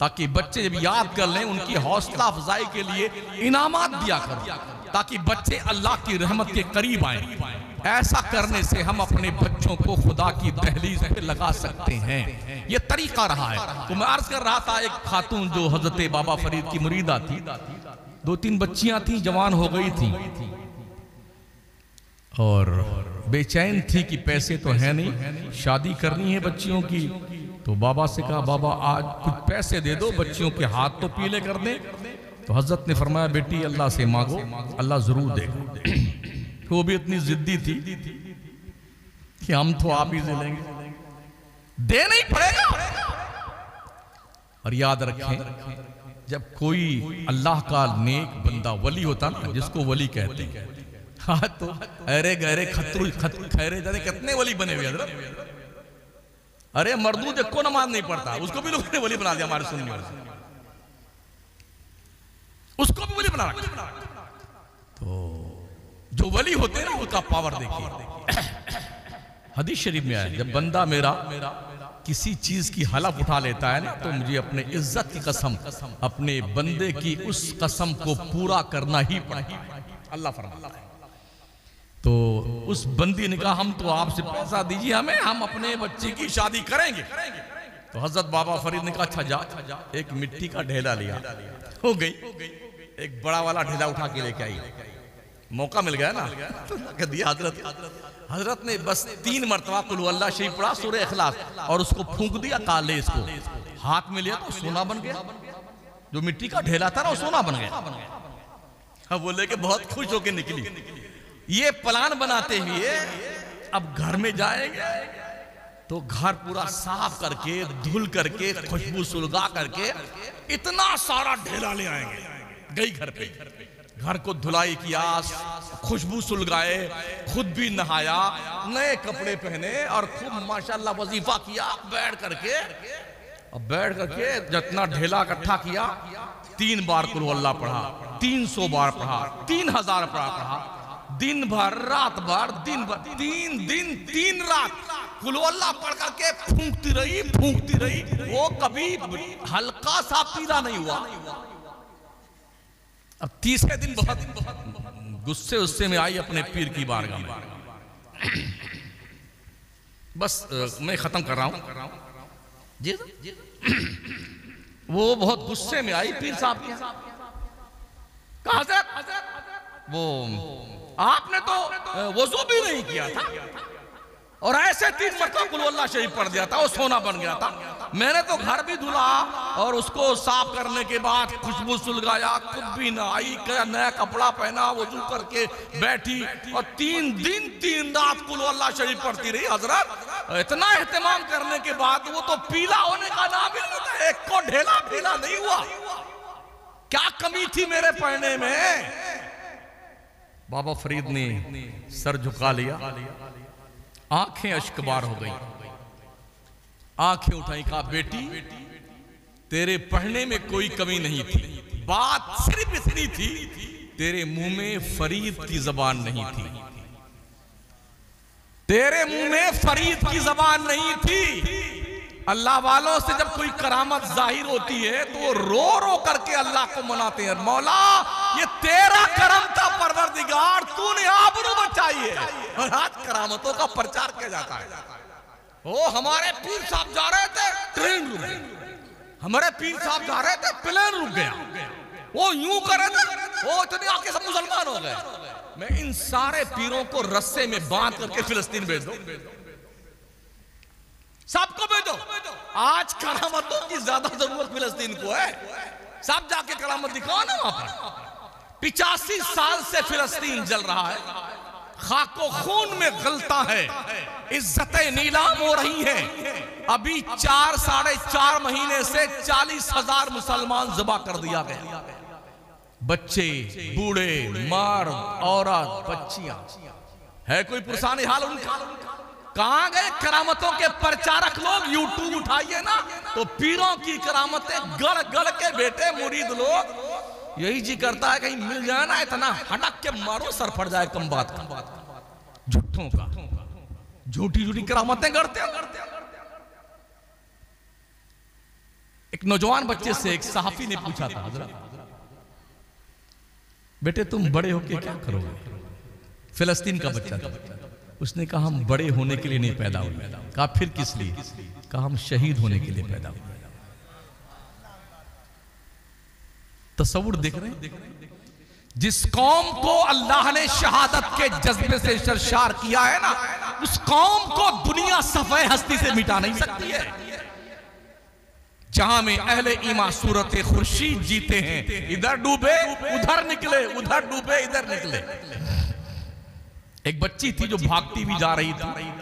ताकि बच्चे जब याद कर लें उनकी हौसला अफजाई के लिए इनामात दिया कर, ताकि बच्चे अल्लाह की रहमत के करीब आए। ऐसा करने से हम अपने बच्चों को खुदा की दहलीज पे लगा सकते हैं। ये तरीका रहा है। तो मैं अर्ज कर रहा था, एक खातून जो हजरत बाबा फरीद की मुरीदा थी, 2-3 बच्चियां थी, जवान हो गई थी और बेचैन थी कि पैसे तो है नहीं, शादी करनी है बच्चियों की। तो बाबा से कहा, बाबा आज कुछ पैसे दे दो, बच्चियों के हाथ तो पीले कर दें। तो हजरत ने फरमाया, बेटी अल्लाह से मांगो, अल्लाह जरूर देगा। वो भी इतनी जिद्दी थी कि हम तो आप ही से लेंगे, देना ही पड़ेगा। और याद रखें, जब कोई अल्लाह का नेक बंदा वली होता ना, जिसको वली कहते हैं, हाँ तो अरे गहरे खतरू खैरे जाने कितने वली बने हुए हजरत। अरे मर्दूद को नमाज नहीं पढ़ता, उसको भी लोगों ने वली बना दिया हमारे सुन्नी वाले, उसको भी वली बना रखा। तो जो वली होते हैं ना, उसका पावर देखिए। हदीस शरीफ में आया, जब बंदा मेरा किसी चीज की हलफ उठा लेता है ना, तो मुझे अपने इज्जत की कसम, अपने बंदे की उस कसम को पूरा करना ही पड़ेगा। अल्लाह फरमाता है। तो उस बंदी ने कहा, हम तो आपसे पैसा दीजिए हमें, हम अपने बच्चे की शादी करेंगे। तो हजरत बाबा फरीद ने कहा, अच्छा जा। एक मिट्टी का ढेला लिया, हो गई, एक बड़ा वाला ढेला उठा के लेके आई। मौका मिल गया ना, तो दिया हजरत ने बस 3 मरतबा कुल हु अल्लाह शरीफ पढ़ा, सूरह इखलास, और उसको फूंक दिया काले, इसको हाथ में लिया तो सोना बन गया। जो मिट्टी का ढेला था ना, वो सोना बन गया। वो लेके बहुत खुश होकर निकली। ये प्लान बनाते हुए अब घर में जाएंगे तो घर पूरा साफ करके, धुल करके, खुशबू सुलगा करके इतना सारा ढेला ले आएंगे। गई घर पे, घर को धुलाई किया, खुशबू सुलगाए, खुद भी नहाया, नए कपड़े पहने और खूब माशाल्लाह वजीफा किया। बैठ करके जितना ढेला इकट्ठा किया, 3 बार कुल अल्लाह पढ़ा, 300 बार पढ़ा, 3000 पढ़ा। दिन भर रात भर, दिन भर 3 दिन 3 रात कुल अल्लाह पढ़ करके फूंकती रही। वो कभी हल्का सा पीला नहीं हुआ। अब 30वें दिन बहुत गुस्से में आई अपने पीर की बारगाह में। बस मैं खत्म कर रहा हूं जी। वो बहुत गुस्से में आई पीर साहब के, कहा हज़रत वो आपने तो वज़ू भी नहीं किया था और ऐसे 3 मरतबा कुल अल्लाह शरीफ पढ़ दिया था, वो सोना बन गया था। मैंने तो घर भी धुला और उसको साफ करने के बाद खुशबू सुलगाया, खुद भी नहाई, नया कपड़ा पहना, वजू करके बैठी और 3 दिन 3 रात कुल अल्लाह शरीफ पढ़ती रही। हजरत इतना एहतमाम करने के बाद वो तो पीला होने का नाम ही नहीं था, एक को ढेला नहीं हुआ। क्या कमी थी मेरे पढ़ने में? बाबा फरीद ने सर झुका लिया, आंखें अश्कबार हो गई, आंखें उठाई, कहा बेटी तेरे पढ़ने में कोई कमी नहीं थी, बात सिर्फ इतनी थी तेरे मुंह में फरीद की जबान नहीं थी, तेरे मुंह में फरीद की जबान नहीं थी। अल्लाह वालों से जब कोई करामत जाहिर होती है तो वो रो रो करके अल्लाह को मनाते हैं, मौला ये तेरा करम था परवरदिगार, तूने आबरू बचाई है। और आज करामतों का प्रचार किया जाता है। ओ हमारे पीर साहब जा रहे थे, ट्रेन रुक गई, हमारे पीर साहब जा रहे थे, प्लेन रुक गया, वो यूं करे थे, वो इतने आके सब मुसलमान हो गए। मैं इन सारे पीरों को रस्से में बांध करके फिलिस्तीन भेज दो, सबको भेजो। आज करामतों की ज्यादा जरूरत फिलिस्तीन को है, सब जाके करामत दिखाओ ना वहां पर। 85 साल से फिलिस्तीन जल रहा है, खाको खून में गलता है, इज्जतें नीलाम हो रही हैं। अभी 4 साढ़े 4 महीने से 40,000 मुसलमान ज़िबा कर दिया गया, बच्चे बूढ़े मर्द औरत बच्चियां, है कोई पुरसाने हाल उनका? कहां गए करामतों के प्रचारक लोग? यूट्यूब उठाइए ना तो पीरों की करामतें गड़ गड़ के बेटे मुरीद लोग यही जी करता है कहीं मिल जाए ना, इतना हटक के मारो सर फट जाए कम बात का, झूठों का, झूठी झूठी करामतें करते हैं। एक नौजवान बच्चे से एक सहाफी ने पूछा था, हजरत बेटे तुम बड़े होके क्या करोगे? फिलिस्तीन का बच्चा था। उसने कहा हम बड़े होने के लिए नहीं पैदा हुए। कहा फिर किस लिए? कहा हम शहीद होने के लिए पैदा हुए। तसव्वुर देख रहे हैं? जिस कौम को अल्लाह ने शहादत के जज्बे से सरशार किया है ना, उस कौम को दुनिया सफे हस्ती से मिटा नहीं सकती है। जहां में अहले ईमान सूरत खुर्शीद जीते हैं, इधर डूबे उधर निकले, उधर डूबे इधर निकले। एक बच्ची थी जो भागती भी जा रही थी,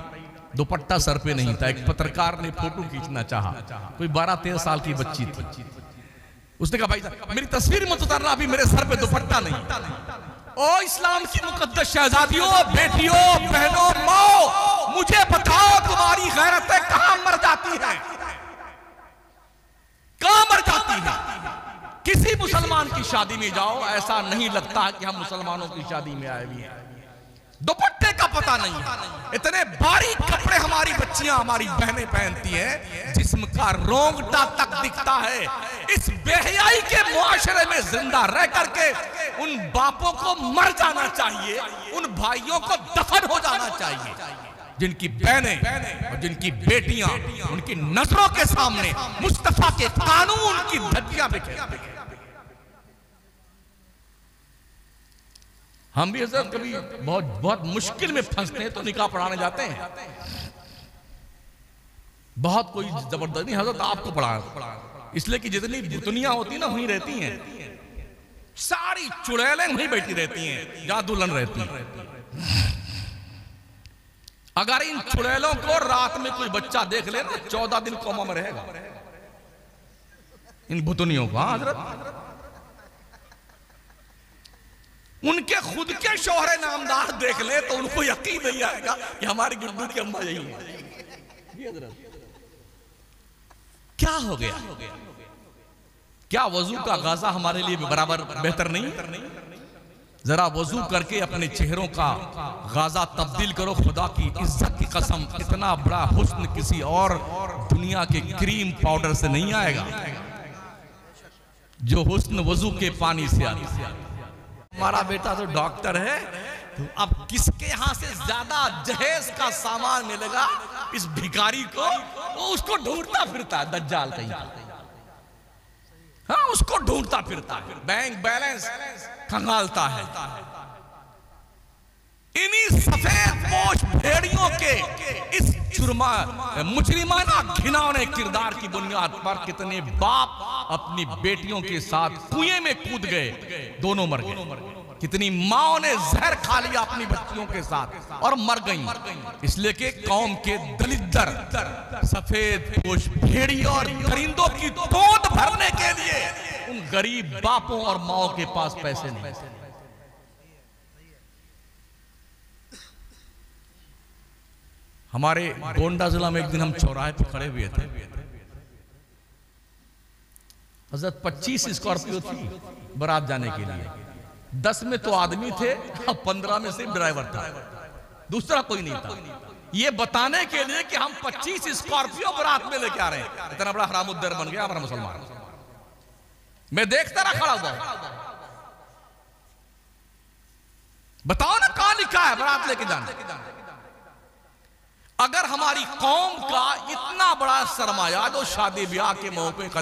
दुपट्टा सर पे नहीं था। एक पत्रकार ने फोटो खींचना चाहा, कोई 12-13 साल की बच्ची थी। उसने कहा भाई मेरी तस्वीर मत उतारना, अभी मेरे सर पे दुपट्टा नहीं। ओ इस्लाम की मुकद्दस शहजादियों, बेटियों, बहनों, माओ, मुझे बताओ तुम्हारी गैरतें कहां मर जाती हैं? कहां मर जाती है? किसी मुसलमान की शादी में जाओ, ऐसा नहीं लगता कि हम मुसलमानों की शादी में आए हुए हैं। दुपट्टे का पता नहीं है। इतने बारीक कपड़े हमारी बच्चियां, हमारी बहनें पहनती हैं, जिस्म का रोंगटा तक दिखता है। इस बेहयाई के मुआशरे में जिंदा रह करके उन बापों को मर जाना चाहिए, उन भाइयों को दफन हो जाना चाहिए, जिनकी बहनें और जिनकी बेटियां उनकी नजरों के सामने मुस्तफा के कानून की धज्जियां बिखेरते हैं। हम भी हजरत कभी बहुत मुश्किल में फंसते हैं तो निकाह पढ़ाने जाते हैं। बहुत कोई जबरदस्ती हजरत आपको पढ़ा, इसलिए कि जितनी बुतनियां होती ना वहीं रहती हैं, सारी चुड़ैलें वहीं बैठी रहती हैं जहां दुल्हन रहती है। अगर इन चुड़ैलों को रात में कोई बच्चा देख ले ना, 14 दिन कोमा में रहेगा इन बुतनियों को। हाँ हजरत, उनके खुद के शोहरे नामदार देख ले तो उनको यकीन नहीं आएगा कि हमारी गुड्डू की अम्मा यही है। क्या हो गया? क्या वजू का गाजा हमारे लिए बराबर बेहतर नहीं? जरा वजू करके अपने चेहरों का गाजा तब्दील करो। खुदा की इज्जत की कसम, इतना बड़ा हुस्न किसी और दुनिया के क्रीम पाउडर से नहीं आएगा जो हुस्न वजू के पानी से आता है। हमारा बेटा तो डॉक्टर है, तो अब किसके यहां से ज्यादा जहेज का सामान मिलेगा इस भिखारी को? वो उसको ढूंढता फिरता है, दज्जाल कहीं। हाँ, उसको ढूंढता फिरता है, बैंक बैलेंस खंगालता है। इन्हीं सफेद पोश भेड़ियों के इस मुजरिमाना घिनौने किरदार की बुनियाद पर कितने बाप अपनी बेटियों के साथ कुएं में कूद गए, दोनों मर गए। कितनी माओं ने जहर खा लिया अपनी बच्चियों के साथ और मर गईं, इसलिए कि कौम के दलिद्दर सफेद पोश भेड़ियों और परिंदों की गोद भरने के लिए उन गरीब बापों और माओं के पास पैसे नहीं। हमारे गोंडा जिला में एक दिन हम चौराहे पर खड़े हुए थे। हजरत 25 स्कॉर्पियो थी बारात जाने के लिए। 10 में तो आदमी थे, 15 में सिर्फ ड्राइवर था, दूसरा कोई नहीं था। ये बताने के लिए कि हम 25 स्कॉर्पियो बारात में लेके आ रहे हैं। इतना बड़ा हरामुद्दर बन गया हमारा मुसलमान। मैं देखता रहा खड़ा हुआ। बताओ ना कहां लिखा है बारात लेके जाना? अगर हमारी कौम का इतना बड़ा सरमाया जो शादी ब्याह के मौके का,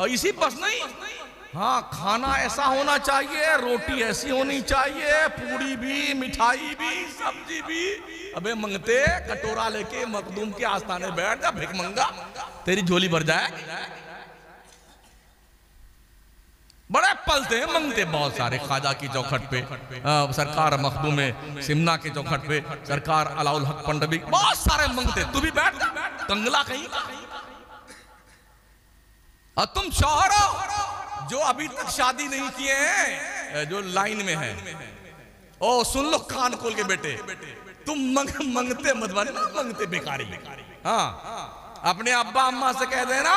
इसी बस नहीं, हाँ खाना ऐसा होना चाहिए, रोटी ऐसी होनी चाहिए, पूरी भी, मिठाई भी, सब्जी भी। अबे मंगते कटोरा लेके मखदूम के आस्थाने बैठ जा, भिख मंगा, तेरी झोली भर जाए। बड़े पलते हैं मंगते बहुत सारे, ख्वाजा की चौखट पे सरकार मखदूम सिमना के चौखट पे सरकार अलाउल हक पंडवी, बहुत सारे मंगते। तू भी बैठ जा, कंगला कहीं का। और तुम शौहर हो जो अभी तक शादी नहीं किए हैं, जो लाइन में है, ओ सुन लो कान खोल के बेटे, तुम मंगते मत बने ना, मंगते बेकारी। हाँ, अपने अब्बा अम्मा से कह देना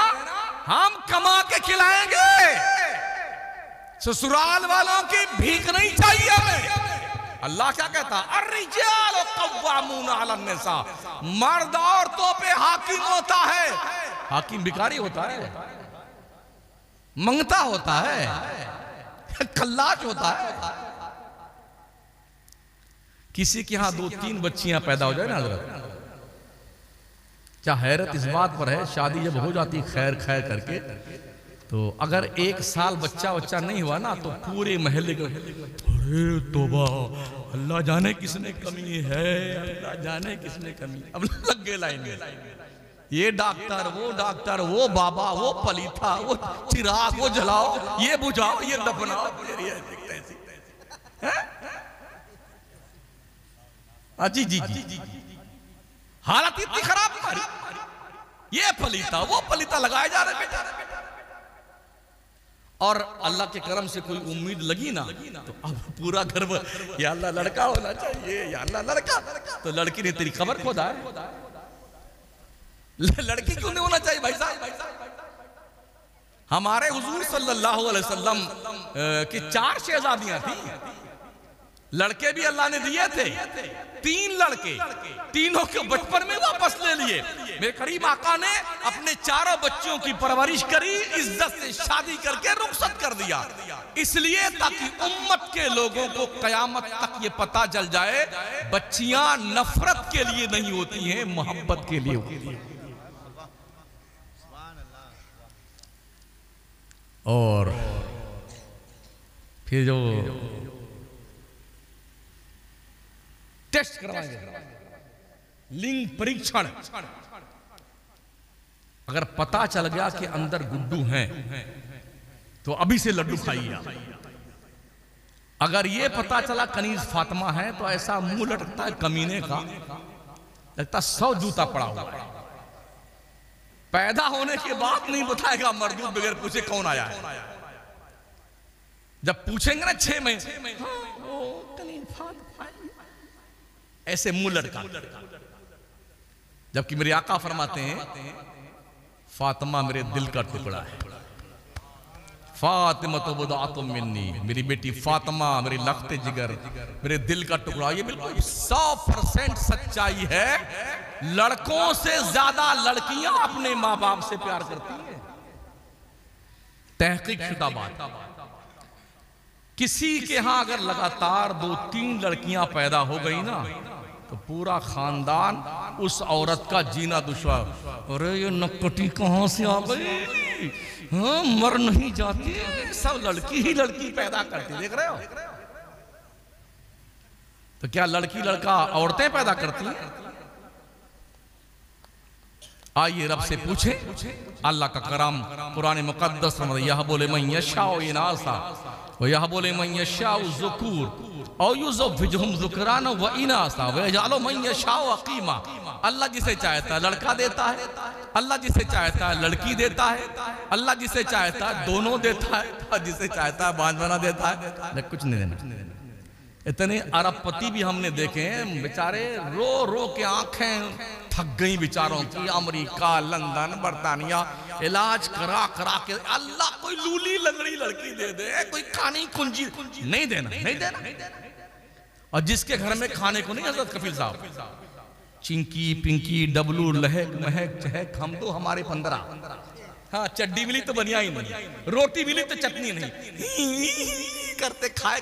हम कमा के खिलाएंगे, ससुराल वालों की भीख नहीं चाहिए हमें। अल्लाह क्या कहता, अर्रिजालु कव्वामून अलन निसा, मर्द औरतों पे हाकिम होता है। हाकिम भिखारी होता है, मंगता होता है, खल्लाश होता है। किसी के यहां 2-3 बच्चियां पैदा हो जाए ना हजरत, क्या हैरत इस बात पर है, शादी जब हो जाती खैर खैर करके, तो अगर 1 साल बच्चा नहीं हुआ ना, तो पूरे महल्ले को अरे तौबा, अल्लाह जाने किसने कमी है, अल्लाह जाने किसने कमी। अब लग गए लाइन में, ये डॉक्टर, वो बाबा, वो पलीथा, वो चिराग, वो जलाओ, ये बुझाओ, ये दफनाओ। जी हालत इतनी खराब हमारी, ये पलीता, वो पलीता लगाए जा रहे बेटा। और अल्लाह के करम से कोई उम्मीद लगी ना, तो अब पूरा घर या अल्लाह लड़का होना चाहिए, या अल्लाह लड़का, तो लड़की ने तेरी खबर खोदा है। लड़की क्यों नहीं होना चाहिए भाई साहब? हमारे हुजूर सल्लल्लाहु अलैहि वसल्लम की 4 शहजादियां थी, लड़के भी अल्लाह ने दिए थे, 3 लड़के, तीनों के बचपन में वापस ले लिए। मेरे करीम आका ने अपने 4 बच्चों की परवरिश करी, इज्जत से शादी करके रुखसत कर दिया, इसलिए ताकि उम्मत के लोगों को कयामत तक ये पता चल जाए, बच्चियां नफरत के लिए नहीं होती हैं, मोहब्बत के लिए होती हैं। और फिर जो टेस्ट करवाएंगे, लिंग परीक्षण, अगर पता चल गया कि अंदर गुड्डू हैं, तो अभी से लड्डू खाइए। अगर ये पता चला कनीज फातिमा है, तो ऐसा मुंह लटकता है कमीने का, लगता 100 जूता पड़ा हुआ है। पैदा होने के बाद नहीं बताएगा मर्दूद, बगैर पूछे कौन आया है। जब पूछेंगे ना 6 महीने, ऐसे मुंह लटका, जबकि मेरे आका फरमाते हैं फातिमा मेरे दिल का टुकड़ा है, फातिमा तो बुदातुम मिन्नी, मेरी बेटी फातिमा मेरी लख्ते जिगर, मेरे दिल का टुकड़ा। ये बिल्कुल 100% सच्चाई है। लड़कों से ज्यादा लड़कियां अपने माँ बाप से प्यार करती हैं, तहकीक शुदा बात। किसी के यहां अगर लगातार 2-3 लड़कियां पैदा हो गई ना, तो पूरा खानदान उस औरत का जीना दुश्वार। अरे ये नक्कटी कहां से आ गई, हाँ मर नहीं जाती, सब लड़की ही लड़की पैदा करती, देख रहे हो? तो क्या लड़की लड़का औरतें पैदा करती हैं? आइए रब से पूछे, अल्लाह का करम कुरान मुकद्दस में यह बोले मैं यशाओ इनासा व यह बोले मैं यशाओ ज़ुकूर और युज़व्विजुहुम ज़ुकरान व इनासा व यजअलु मैं यशाओ अक़ीमा। अल्लाह जिसे चाहता है लड़का देता है, अल्लाह जिसे चाहता है लड़की देता है, अल्लाह जिसे चाहता है दोनों देता है, और जिसे चाहता है बांझपना देता है, कुछ नहीं देना। इतने अरबपति भी हमने देखे हैं, बेचारे रो रो के आंखें थक गई बेचारों की, अमेरिका, लंदन, बर्तानिया इलाज करा करा के, अल्लाह कोई लूली लंगड़ी लड़की दे दे, कोई खानी कुंजी नहीं देना, नहीं देना। और जिसके घर में खाने को नहीं, हजरत कफील साहब, चिंकी पिंकी डबलू लहक महक चहक, हम तो हमारे 15, हाँ चड्डी मिली तो बनिया ही नहीं, रोटी मिली तो चटनी नहीं करते खाए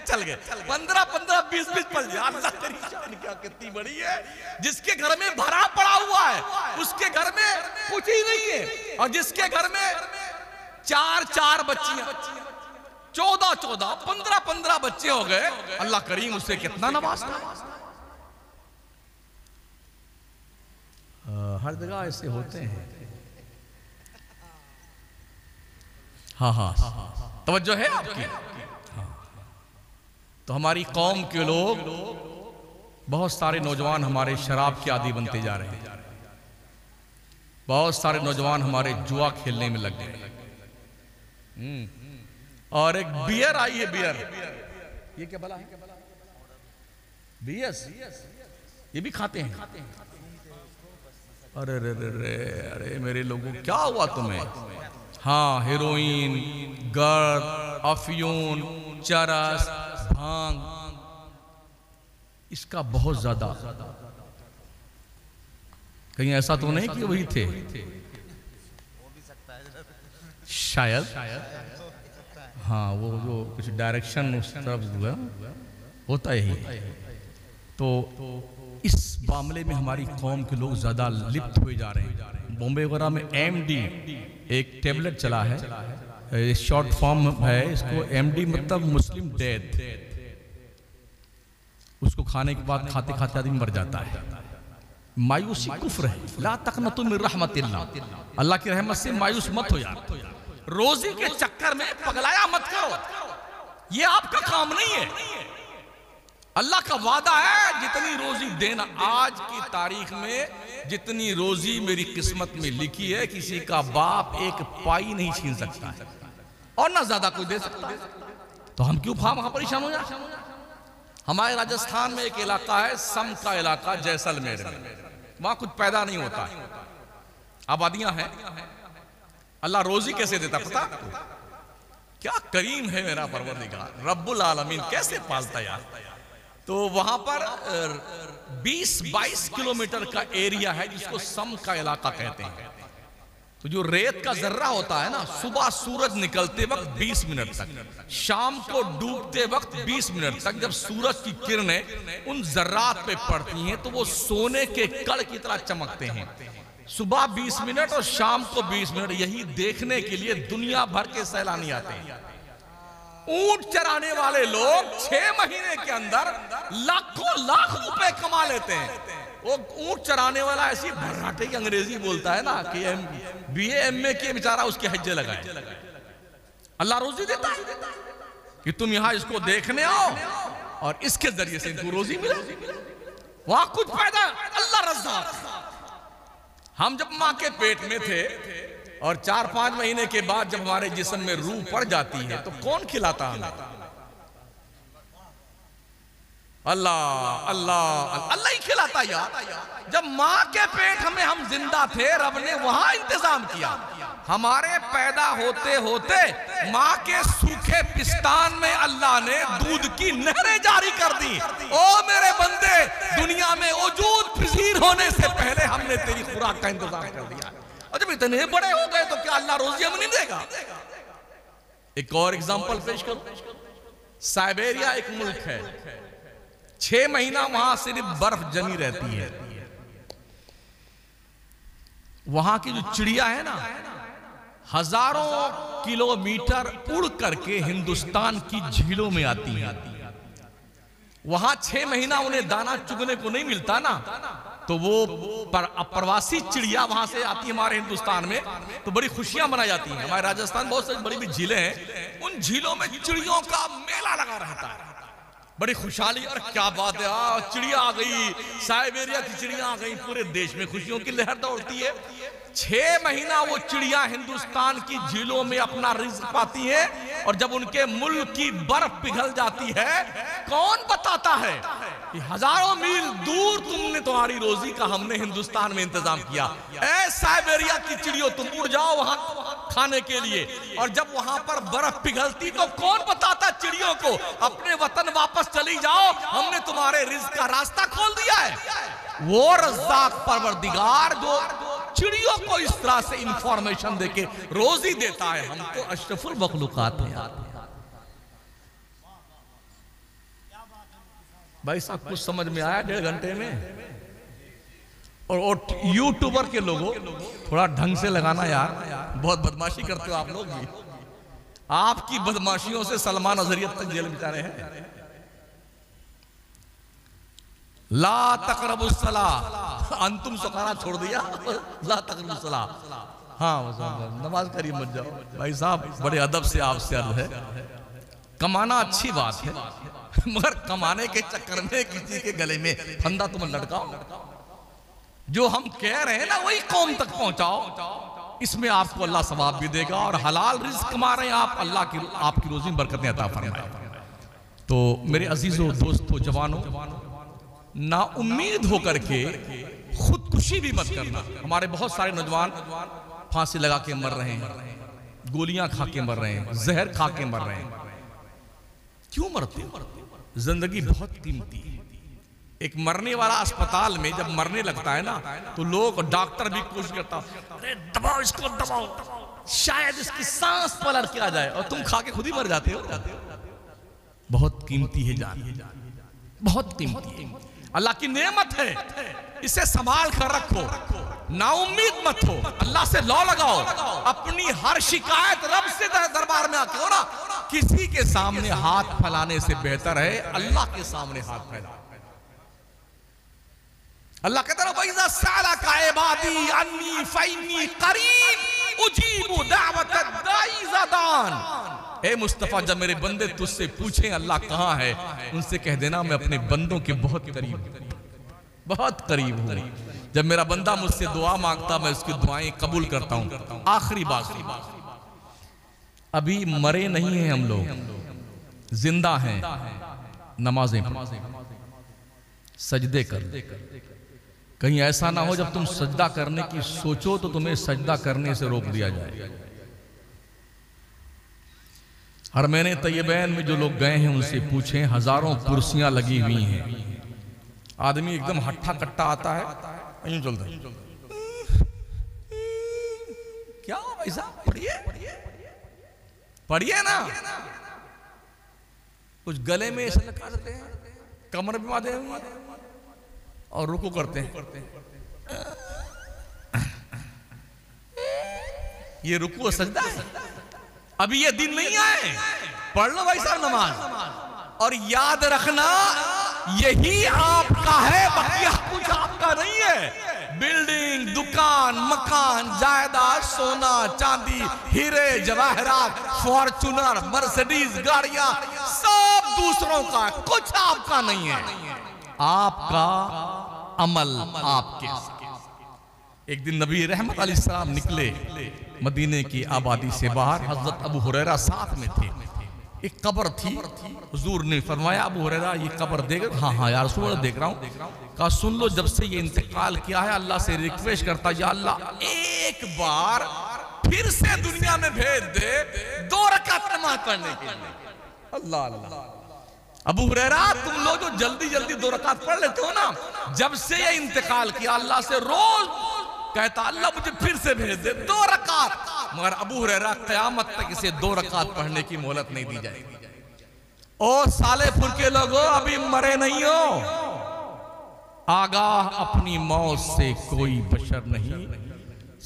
चल गए, 15-15 20-20 पल। अल्लाह तेरी शान क्या कितनी बड़ी है, जिसके घर में भरा पड़ा हुआ है उसके घर में कुछ ही नहीं है, और जिसके घर में 4-4 बच्चियां, 14-14 15-15 बच्चे हो गए, अल्लाह करीम उससे कितना नवाजता। हर जगह ऐसे होते हैं। हाँ हाँ तवज्जो है आपकी। तो हमारी कौम के लोग, बहुत सारे नौजवान हमारे शराब के आदी बनते जा रहे हैं, बहुत सारे नौजवान हमारे जुआ खेलने में लग गए। और एक बियर आई है, बियर, ये क्या भला है? BS ये भी खाते हैं। अरे रे रे रे, अरे मेरे लोगों क्या हुआ तुम्हें? हाँ, हेरोइन, गर्द, अफयून, चरस, भांग, इसका बहुत ज्यादा। कहीं ऐसा तो नहीं कि वही थे? शायद हाँ, वो जो कुछ डायरेक्शन उस तरफ हुआ होता यही। तो इस मामले में हमारी कौम के लोग ज्यादा लिप्त हुए जा रहे हैं। बॉम्बे वगैरह में MD एक टेबलेट चला है, शॉर्ट फॉर्म है इसको, MD मतलब मुस्लिम डेथ। उसको खाने के बाद खाते खाते आदमी मर जाता है। मायूसी कुफ्र है। ला तक़नतु मिन रहमतिल्लाह, अल्लाह की रहमत से मायूस मत हो यार। रोजी के चक्कर में पगलाया मत करो, ये आपका काम नहीं है। अल्लाह का वादा है जितनी रोजी देना, आज की तारीख में जितनी रोजी मेरी किस्मत में लिखी है किसी का बाप एक पाई नहीं छीन सकता है, और ना ज्यादा कोई दे सकता है। तो हम क्यों वहां परेशान हो जाए? हमारे राजस्थान में एक इलाका है, सम का इलाका, जैसलमेर में, वहां कुछ पैदा नहीं होता, आबादियां हैं। अल्लाह रोजी कैसे देता पता? क्या करीम है मेरा परवरदिगार, रब्बुल आलमीन कैसे पालता यार। तो वहां पर 20-22 किलोमीटर का एरिया है जिसको सम का इलाका कहते हैं। तो जो रेत का जर्रा होता है ना, सुबह सूरज निकलते वक्त 20 मिनट तक, शाम को डूबते वक्त 20 मिनट तक, जब सूरज की किरणें उन जर्रात पे पड़ती हैं तो वो सोने के कड़ की तरह चमकते हैं। सुबह 20 मिनट और शाम को 20 मिनट, यही देखने के लिए दुनिया भर के सैलानी आते हैं। ऊंट चराने वाले लोग 6 महीने के अंदर लाखों लाख रुपए कमा लेते हैं। वो ऊंट चराने वाला ऐसी भर्राटे की अंग्रेजी बोलता है ना कि BA MA के बेचारा उसके हज्जे लगाए। अल्लाह रोजी देता है कि तुम यहां इसको देखने आओ और इसके जरिए से इनको रोजी मिले। वहां कुछ पैदा, अल्लाह रज़्ज़ाक़। हम जब मां के पेट में थे और 4-5 महीने के बाद जब हमारे जिस्म में रूह पड़ जाती है तो कौन खिलाता हमें? अल्लाह अल्लाह अल्लाह ही खिलाता यार। जब माँ के पेट में हम जिंदा थे, रब ने वहां इंतजाम किया। हमारे पैदा होते होते माँ के सूखे पिस्तान में अल्लाह ने दूध की नहरें जारी कर दी। ओ मेरे बंदे, दुनिया में वजूद पजीर होने से पहले हमने तेरी खुराक का इंतजाम कर दिया। और जब इतने बड़े हो गए तो क्या अल्लाह रोजी हमें नहीं देगा? एक और एग्जांपल पेश करूं। साइबेरिया एक मुल्क है, 6 महीना वहां सिर्फ बर्फ जमी रहती है। वहां की जो चिड़िया है ना, हजारों किलोमीटर उड़ करके हिंदुस्तान की झीलों में आती है। वहां 6 महीना उन्हें दाना चुगने को नहीं मिलता ना, तो वो प्रवासी चिड़िया वहां से आती है हमारे हिंदुस्तान में, तो बड़ी खुशियां मनाई जाती हैं। हमारे राजस्थान बहुत सारी बड़ी बड़ी झीलें हैं, उन झीलों में चिड़ियों का मेला लगा रहता है, बड़ी खुशहाली। और क्या बात है, चिड़िया आ गई, साइबेरिया की चिड़िया आ गई, पूरे देश में खुशियों की लहर दौड़ती है। 6 महीना वो चिड़िया हिंदुस्तान की झीलों में अपना रिज़्क़ पाती है, और जब उनके मुल्क की बर्फ पिघल जाती है, कौन बताता है कि हजारों मील दूर तुमने तुम्हारी रोजी का हमने हिंदुस्तान में इंतजाम किया। ऐ साइबेरिया की चिड़ियों, तुम उड़ जाओ वहां खाने के लिए, और जब वहां पर बर्फ पिघलती तो कौन बताता चिड़ियों को अपने वतन वापस चली जाओ, हमने तुम्हारे रिज़्क़ का रास्ता खोल दिया है। वो रज़्ज़ाक़ परवरदिगार जो चिड़ियों को इस तरह से इंफॉर्मेशन देके रोजी देता है, हम तो अशरफुल मखलूकात हैं यार। भाई साहब कुछ समझ में आया 1.5 घंटे में? और यूट्यूबर के लोगों थोड़ा ढंग से लगाना यार, बहुत बदमाशी करते हो आप लोग भी। आपकी बदमाशियों से सलमान अज़हरियत तक जेल में जा रहे हैं। ला तक़रबुस्सलाह, अंतुम सुखाना छोड़ दिया, ला तक़रबुस्सलाह। हाँ, नमाज करिए मत जाओ। भाई साहब बड़े अदब से आपसे अर्ज है, कमाना अच्छी बात है, मगर कमाने के चक्कर में किसी के गले में फंदा तुम लटकाओ। जो हम कह रहे हैं ना वही कौम तक पहुंचाओ, इसमें आपको अल्लाह सवाब भी देगा, और हलाल रिज़्क़ कमा रहे हैं आप, अल्लाह की आपकी रोजी में बरकतें अता फरमाए। तो मेरे अजीजों, दोस्तों, जवानों, ना उम्मीद होकर के खुदकुशी भी मत करना। हमारे बहुत सारे नौजवान फांसी लगा के मर रहे हैं, गोलियां खा के मर रहे हैं, जहर खा के मर रहे हैं। क्यों मरते हैं? जिंदगी बहुत कीमती है। एक मरने वाला अस्पताल में जब मरने लगता है ना, तो लोग, डॉक्टर भी कोशिश करता, अरे दबाओ इसको, दबाओ, शायद इसकी सांस पलट के आ जाए, और तुम खा के खुद ही मर जाते हो। बहुत कीमती है जान, बहुत कीमती है, अल्लाह की नेमत है, इसे संभाल कर रखो, नाउम्मीद मत हो, अल्लाह से लौ लगाओ। अपनी हर शिकायत रब से दरबार में आके हो ना, किसी के सामने हाथ फैलाने से बेहतर है अल्लाह के सामने हाथ फैला। अल्लाह कहता है वइज़ा सअलका इबादी अन्नी फइन्नी करीब उजीबु दावत दाई इज़ा दान। ए मुस्तफा, जब मेरे बंदे तुझसे पूछें अल्लाह कहाँ है, उनसे कह देना मैं अपने बंदों के बहुत करीब हूँ। जब मेरा बंदा मुझसे दुआ मांगता, मैं उसकी दुआएं कबूल करता हूँ। आखिरी बात, अभी मरे नहीं हैं हम लोग, जिंदा हैं, नमाजें सजदे कर। कहीं ऐसा ना हो जब तुम सजदा करने की सोचो तो तुम्हें सजदा करने से रोक दिया जाए। हरमैन तैयबैन में जो लोग गए हैं उनसे पूछें, हजारों कुर्सियां लगी हुई हैं, आदमी एकदम हट्ठा कट्टा आता है, यूं चलता है, क्या भाई साहब पढ़िए पढ़िए ना, कुछ गले में ऐसे लगा देते हैं, कमर भी बांधे हुए और रुकू करते हैं। ये रुकू सजदा है। अभी ये दिन नहीं आए, पढ़ लो भाई साहब नमाज, और याद रखना यही आपका है, बकिया कुछ आपका नहीं है। बिल्डिंग, दुकान, मकान, जायदाद, सोना चांदी, हीरे जवाहरात, फॉर्चूनर, मर्सिडीज गाड़ियां, सब दूसरों का, कुछ आपका नहीं है। आपका अमल आपके साथ। एक दिन नबी रहमत अलैहिस्सलाम निकले मदीने की आबादी से बाहर, हजरत अबू हुरैरा साथ में थे। एक कब्र थी, हुजूर ने फरमाया अबू हुरैरा ये कब्र देख? हाँ हाँ यार रसूल देख रहा हूँ। कहा सुन लो, जब से ये इंतकाल किया है अल्लाह से रिक्वेस्ट करता, या अल्लाह एक बार फिर से दुनिया में भेज दे 2 रकात नमाज पढ़ने के लिए। अल्लाह अल्लाह। अबू हुरैरा तुम लोग जो जल्दी जल्दी 2 रकात पढ़ लेते हो ना, जब से ये इंतकाल किया अल्लाह से रोज कहता अल्लाह मुझे फिर से भेज दे 2 रकात, मगर अबू हुरैरा क़यामत तक इसे 2 रकात पढ़ने की मोहलत नहीं दी जाएगी। ओ सालेपुर के लोगों, अभी मरे नहीं हो, आगाह अपनी मौत से कोई बशर नहीं,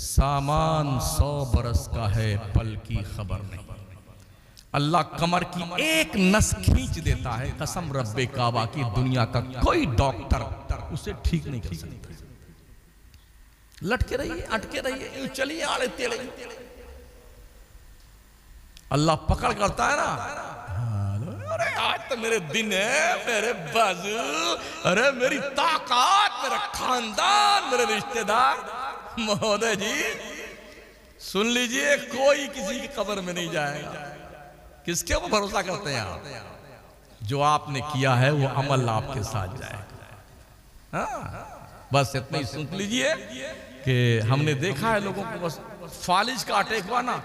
सामान 100 बरस का है, पल की खबर नहीं। अल्लाह कमर की एक नस खींच देता है, कसम रब्बे काबा की, दुनिया का कोई डॉक्टर उसे ठीक नहीं कर सकता। लटके रहिए, अटके रहिए, यूं चलिए आड़े टेढ़े, अल्लाह पकड़ करता है ना, अरे आज तो मेरे दिन है, मेरे बाजू, अरे मेरी ताकत, मेरा खानदान, मेरे रिश्तेदार। महोदय जी सुन लीजिए, कोई किसी की कब्र में नहीं जाएगा। किसके ऊपर भरोसा करते हैं आप? जो आपने किया है वो अमल आपके साथ जाएगा। हाँ, बस इतना ही सुन लीजिए कि हमने देखा है लोगों को, बस फालिज का अटैक हुआ ना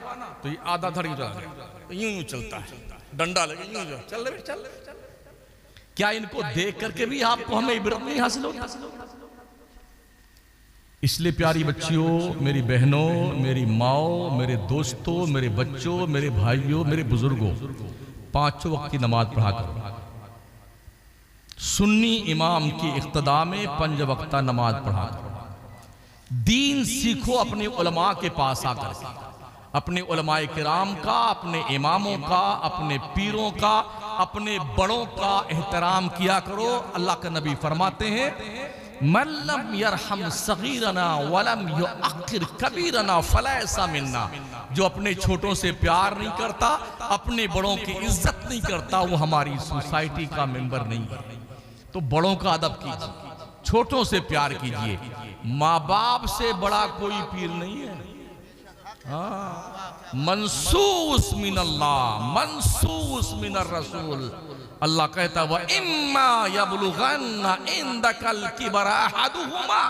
तो ये आधा धड़ यूं यूं चलता है, डंडा लगे यूं चल रहे। क्या इनको देख करके भी आपको हमें इबरत नहीं हासिल होगी? इसलिए प्यारी बच्चियों, मेरी बहनों, मेरी माओ, मेरे दोस्तों, मेरे बच्चों, मेरे भाइयों, मेरे बुजुर्गों, 5 वक्त की नमाज पढ़ा करो। सुन्नी इमाम की इक्तदा में 5 वक्त नमाज पढ़ा करो। दीन सीखो अपने उलमा के पास आकर, अपने उलमाए किराम का, अपने इमामों का, अपने पीरों का, अपने बड़ों का एहतराम किया करो। अल्लाह के नबी फरमाते हैं मल्लम यरहम सगीरना वलम युअक्किर कबीरना फलैसा मिन्ना। जो अपने छोटों से प्यार नहीं करता, अपने बड़ों की इज्जत नहीं करता, वो हमारी सोसाइटी का मेंबर नहीं है। तो बड़ों का अदब कीजिए, छोटों से प्यार कीजिए। माँ बाप से बड़ा कोई पीर नहीं है। हाँ, मनसूस मिनल्लाह, मनसूस मिनर रसूल। अल्लाह कहता व इम्मा यबलुगन्ना इंदकल किबरा अहदुहुमा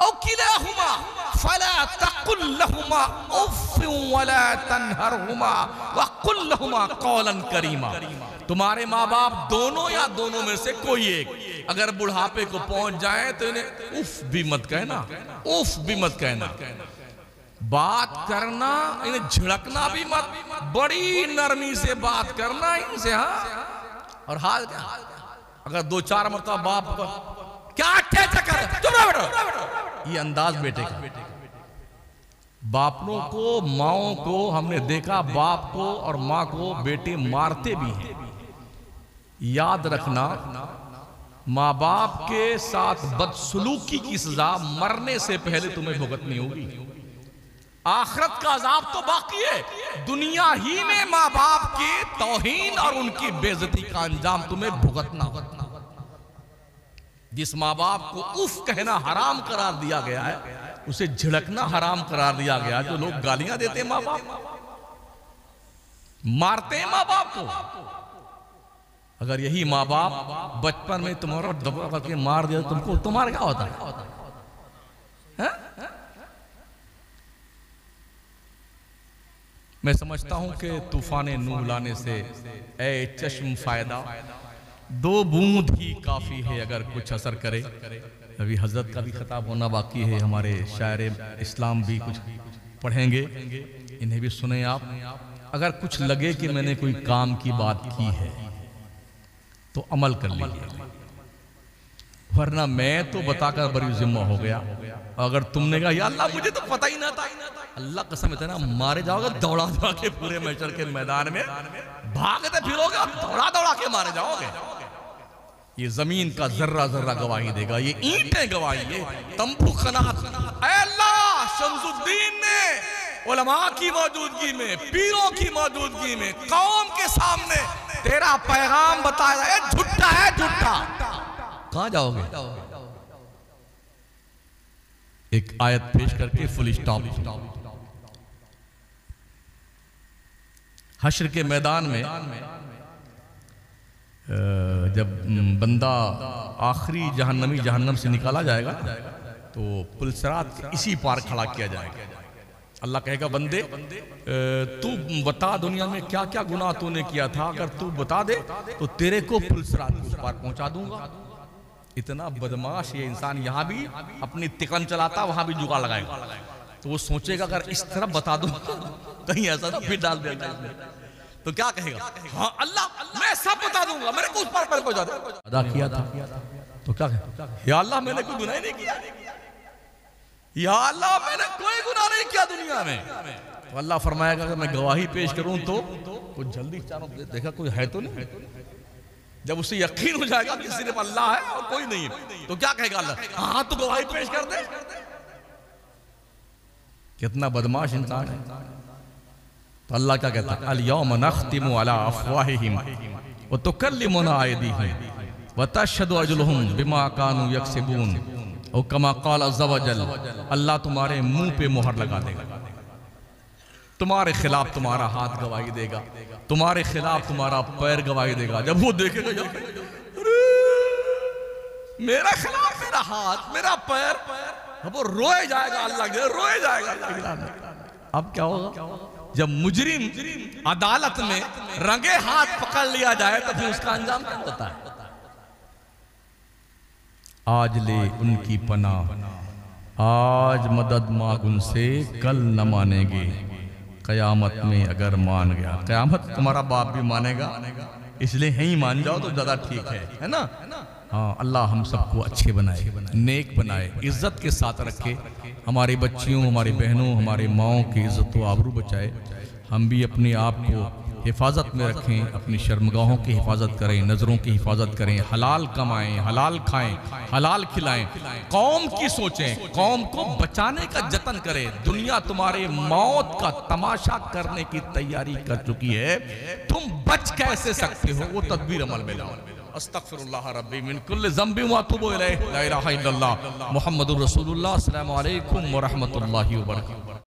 औ किलाहुमा फला तकुल लहुमा उफ़ वला तनहरहुमा व कुल लहुमा कौलन करीमा। तुम्हारे माँ बाप दोनों या दोनों में से कोई एक अगर बुढ़ापे को पहुंच जाए तो इन्हें उफ भी मत कहना, उफ भी मत कहना। बात करना, इन्हें झिड़कना भी मत, बड़ी नरमी से बात करना इनसे। हाँ, और हाल क्या, अगर 2-4 मरतबा बाप को क्या कर, ये अंदाज बेटे का। बापों को, माओं को हमने देखा, बाप को और माँ को बेटे मारते भी हैं। याद रखना, माँ बाप के साथ बदसलूकी की सजा मरने से पहले तुम्हें भुगतनी होगी। आखिरत का अजाब तो बाकी है, दुनिया ही में माँ बाप की तौहीन और उनकी बेइज्जती का अंजाम तुम्हें भुगतना। जिस माँ बाप को उफ कहना हराम करार दिया गया है, उसे झिड़कना हराम करार दिया गया। जो लोग गालियां देते हैं माँ बाप, मारते हैं माँ बाप को, अगर यही माँ बाप बचपन में तुम्हारा दबा करके मार दिया तुमको, तुम्हारा क्या होता है? मैं समझता हूं कि तूफाने नूह लाने से ए चश्म फायदा, 2 बूंद ही काफी है अगर कुछ असर करे। अभी हजरत का भी खिताब होना बाकी है, हमारे शायर इस्लाम भी कुछ पढ़ेंगे, इन्हें भी सुने आप। अगर कुछ लगे कि मैंने कोई काम की बात की है तो अमल कर लीजिए, वरना मैं तो बताकर बड़ी जिम्मा हो गया। अगर तुमने कहा या अल्लाह मुझे तो पता ही ना था, अल्लाह कसम इतना मारे जाओगे, दौड़ा दौड़ा के पूरे मैशर के मैदान में भागते फिरोगे और दौड़ा दौड़ा के मारे जाओगे। ये जमीन का जर्रा जर्रा गवाही देगा, ये ईंटें गवाही, ये तंबू कनात। अल्लाह शमसुद्दीन ने उलमा की मौजूदगी में, पीरों की मौजूदगी में, कौम के सामने तेरा पैगाम बताया, झूठा है झूठा। कहां जाओगे? एक आयत पेश करके फुल स्टॉप। हश्र के मैदान में जब बंदा आखिरी जहन्नमी जहन्नम से निकाला जाएगा तो पुलसरात के इसी पार खड़ा किया जाएगा। अल्लाह कहेगा बंदे तू बता दुनिया में क्या क्या गुनाह तूने किया था, अगर तू बता दे तो तेरे को पुलसरात के पार पहुंचा दूंगा। इतना बदमाश ये इंसान, यहां भी अपनी तिकन चलाता, वहां भी जुगाड़ लगाएगा। तो वो सोचेगा अगर इस तरफ बता दूं कहीं ऐसा तो फिर डाल देगा इसमें, तो क्या कहेगा? हाँ अल्लाह मैं सब बता दूंगा, मेरे को उस पार पहुंचा दे। अदा किया था तो क्या कहेगा? या अल्लाह मैंने कोई गुनाह नहीं किया, या अल्लाह मैंने कोई गुनाह नहीं किया दुनिया में। तो अल्लाह फरमाएगा अगर मैं गवाही पेश करूं तो कुछ जल्दी चारों देखा कोई है तो नहीं। जब उसे यकीन हो जाएगा कि सिर्फ अल्लाह है और कोई नहीं है, तो क्या कहेगा अल्लाह? हाँ तो गवाही पेश कर दे। कितना बदमाश इंसान है। तो अल्लाह क्या कहता है? अल यौम नख्तिमु अला अफवाहिहिम व तुकल्लिमुना अयदीहिम व तशहदु अर्जुलुहुम बिमा कानू यक्सिबून। और कमा क़ाल अज़्ज़ा व जल, अल्लाह तुम्हारे मुंह पे मोहर लगा देगा, तुम्हारे खिलाफ तुम्हारा हाथ गवाही देगा, तुम्हारे खिलाफ तुम्हारा पैर गवाही देगा। जब वो देखेगा मेरा खिलाफ मेरा हाथ मेरा पैर, अब वो रोए जाएगा, अल्लाह के रोए जाएगा। अब क्या होगा? जब मुजरिम अदालत में रंगे हाथ पकड़ लिया जाए तो फिर उसका अंजाम क्या होता है? आज ले उनकी पनाह, आज मदद मांग उनसे, कल न मानेंगे कयामत में अगर मान गया। कयामत तुम्हारा बाप भी मानेगा, इसलिए यहीं मान जाओ तो ज्यादा ठीक है ना? हाँ, अल्लाह हम सबको अच्छे बनाए, नेक बनाए, इज्जत के साथ रखे, हमारी बच्चियों, हमारी बहनों, हमारी माओं की इज्जत व आबरू बचाए। हम भी अपने आप को हिफाजत में रखें, अपनी शर्मगाहों की हिफाजत करें, नज़रों की हिफाजत kare, हलाल कमाएं, हलाल खाएं, हलाल खिलाएं, कौम की सोचें, कौम को बचाने का जतन करें। दुनिया तुम्हारे मौत का तमाशा करने की तैयारी कर चुकी है, तुम बच कैसे सकते हो वो तदबीर अमल में लाओ। अस्तगफिरुल्लाह रब्बी मिन कुल्लि ज़ंबिन व अतूबु इलैहि, ला इलाहा इल्लल्लाह मुहम्मदुर रसूलुल्लाह। अस्सलामु अलैकुम व रहमतुल्लाहि व बरकातुहू।